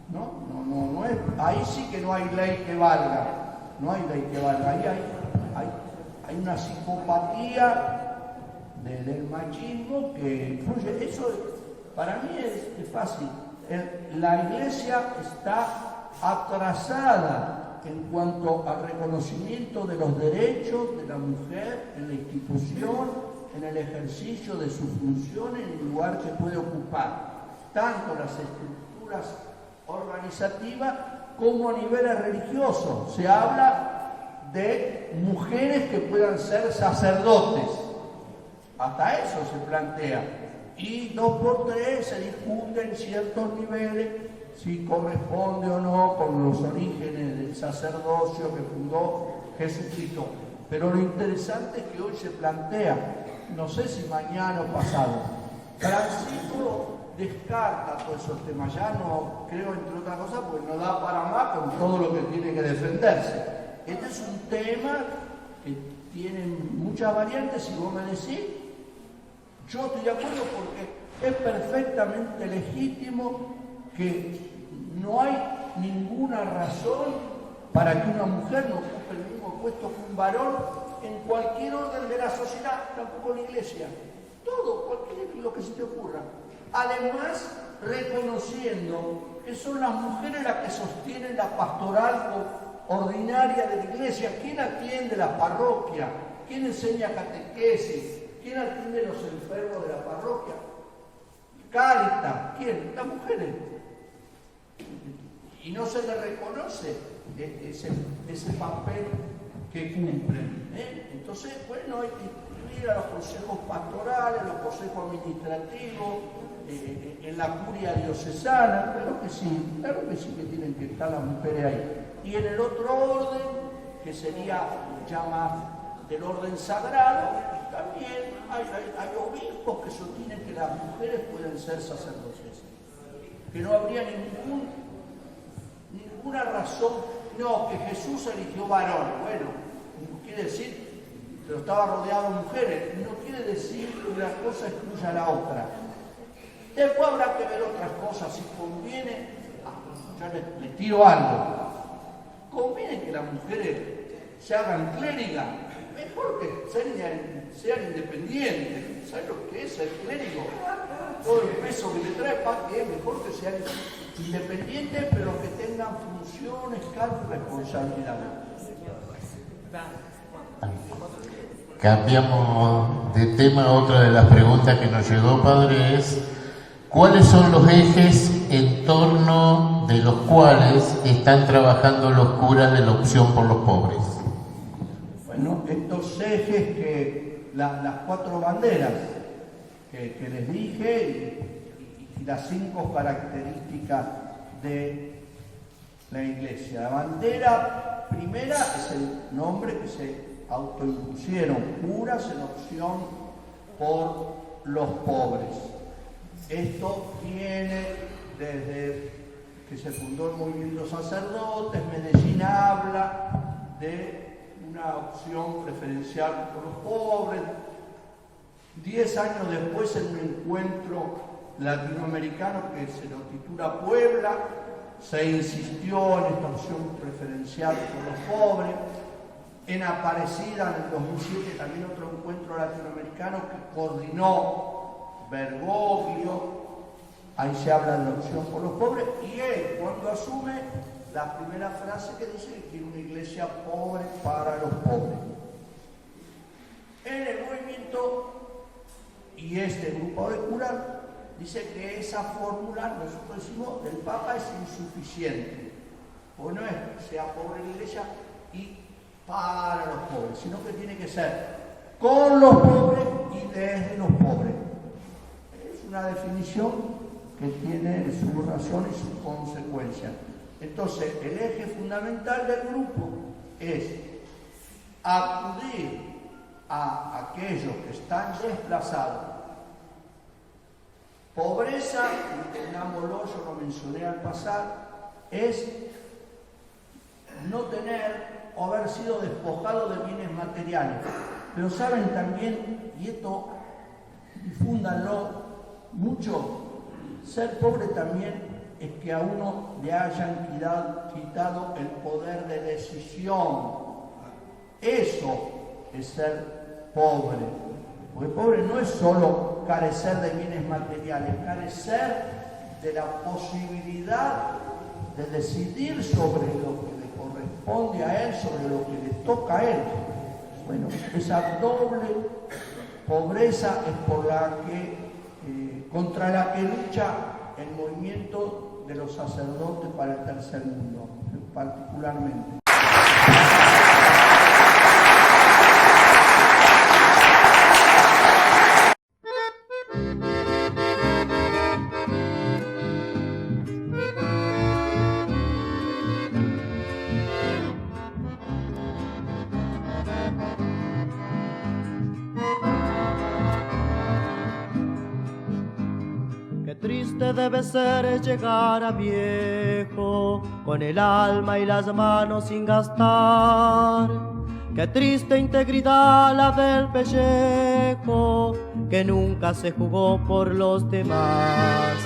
No es, ahí sí que no hay ley que valga, no hay ley que valga, ahí hay una psicopatía del machismo que influye. Eso para mí es fácil. La iglesia está atrasada en cuanto al reconocimiento de los derechos de la mujer en la institución, en el ejercicio de sus funciones en el lugar que puede ocupar, tanto las estructuras organizativas como a niveles religiosos. Se habla de mujeres que puedan ser sacerdotes, hasta eso se plantea, y 2 por 3 se discute en ciertos niveles si corresponde o no con los orígenes del sacerdocio que fundó Jesucristo. Pero lo interesante es que hoy se plantea, no sé si mañana o pasado, Francisco descarta todos esos temas, ya no creo, entre otras cosas, porque no da para más con todo lo que tiene que defenderse. Este es un tema que tiene muchas variantes, y vos me decís, yo estoy de acuerdo porque es perfectamente legítimo que no hay ninguna razón para que una mujer no ocupe el mismo puesto que un varón en cualquier orden de la sociedad, tampoco en la iglesia. Todo, cualquier lo que se te ocurra. Además, reconociendo que son las mujeres las que sostienen la pastoral ordinaria de la iglesia. ¿Quién atiende la parroquia? ¿Quién enseña catequesis? ¿Quién atiende los enfermos de la parroquia? Cáritas. ¿Quién? Las mujeres. Y no se le reconoce ese papel que cumplen. Entonces, bueno, hay que incluir a los consejos pastorales, los consejos administrativos, en la curia diocesana. Claro que sí que tienen que estar las mujeres ahí. Y en el otro orden, que sería ya más del orden sagrado, también hay obispos que sostienen que las mujeres pueden ser sacerdotes, que no habría ninguna razón, no, que Jesús eligió varón. Bueno, quiere decir, pero estaba rodeado de mujeres, no quiere decir que una cosa excluya a la otra. Después habrá que ver otras cosas, si conviene, ya les tiro algo, conviene que las mujeres se hagan clérigas, mejor que sean independientes. ¿Sabes lo que es el clérigo? todo el peso que le trae, para que es mejor que sean independientes, pero que tengan funciones, cargos y responsabilidades. Cambiamos de tema. Otra de las preguntas que nos llegó, padre, es ¿cuáles son los ejes en torno de los cuales están trabajando los curas de la opción por los pobres? Bueno, estos ejes que las 4 banderas que les dije y las 5 características de la iglesia. La bandera primera es el nombre que se autoimpusieron, curas en opción por los pobres. Esto viene desde que se fundó el movimiento sacerdotes. Medellín habla de una opción preferencial por los pobres. 10 años después, en un encuentro latinoamericano que se lo titula Puebla, se insistió en esta opción preferencial por los pobres. En Aparecida, en el 2007, también otro encuentro latinoamericano que coordinó Bergoglio. Ahí se habla de la opción por los pobres, y él, cuando asume, la primera frase que dice que quiere una iglesia pobre para los pobres. En el movimiento y este grupo de curas dice que esa fórmula, nosotros decimos, del Papa es insuficiente. Porque no es que sea pobre la iglesia y para los pobres, sino que tiene que ser con los pobres y desde los pobres. Es una definición que tiene su razón y su consecuencia. Entonces, el eje fundamental del grupo es acudir a aquellos que están desplazados. Pobreza, entendámoslo, yo lo mencioné al pasar, es no tener o haber sido despojado de bienes materiales. Pero saben también, y esto difúndanlo mucho, ser pobre también es que a uno le hayan quitado el poder de decisión. Eso es ser pobre. Porque pobre no es solo carecer de bienes materiales, carecer de la posibilidad de decidir sobre lo que le corresponde a él, sobre lo que le toca a él. Bueno, esa doble pobreza es por la que, contra la que lucha el movimiento de los sacerdotes para el tercer mundo, particularmente. Triste debe ser llegar a viejo, con el alma y las manos sin gastar. Qué triste integridad la del pellejo, que nunca se jugó por los demás.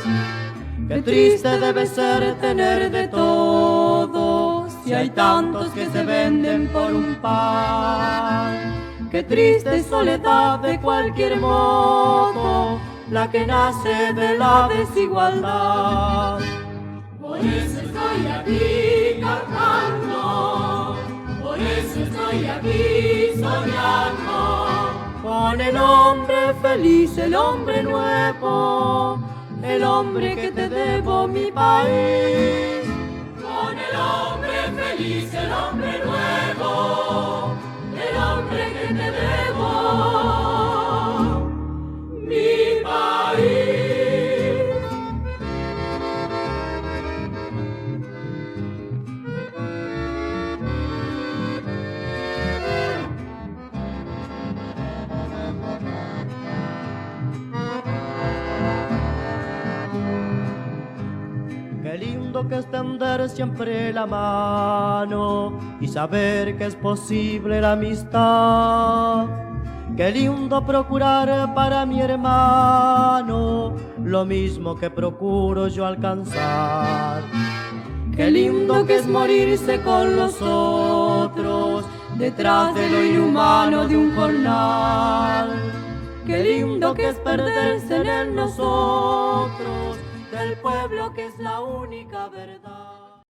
Qué triste debe ser tener de todo, si hay tantos que se venden por un pan. Qué triste soledad de cualquier modo, la que nace de la desigualdad. Por eso estoy aquí cantando, por eso estoy aquí soñando. Con el hombre feliz, el hombre nuevo, el hombre que te debo mi país. Con el hombre feliz, el hombre nuevo, el hombre que te debo mi país. Qué lindo que es tender siempre la mano y saber que es posible la amistad. Qué lindo procurar para mi hermano lo mismo que procuro yo alcanzar. Qué lindo que es morirse con los otros detrás de lo inhumano de un jornal. qué lindo que es perderse en el nosotros, del pueblo que es la única verdad.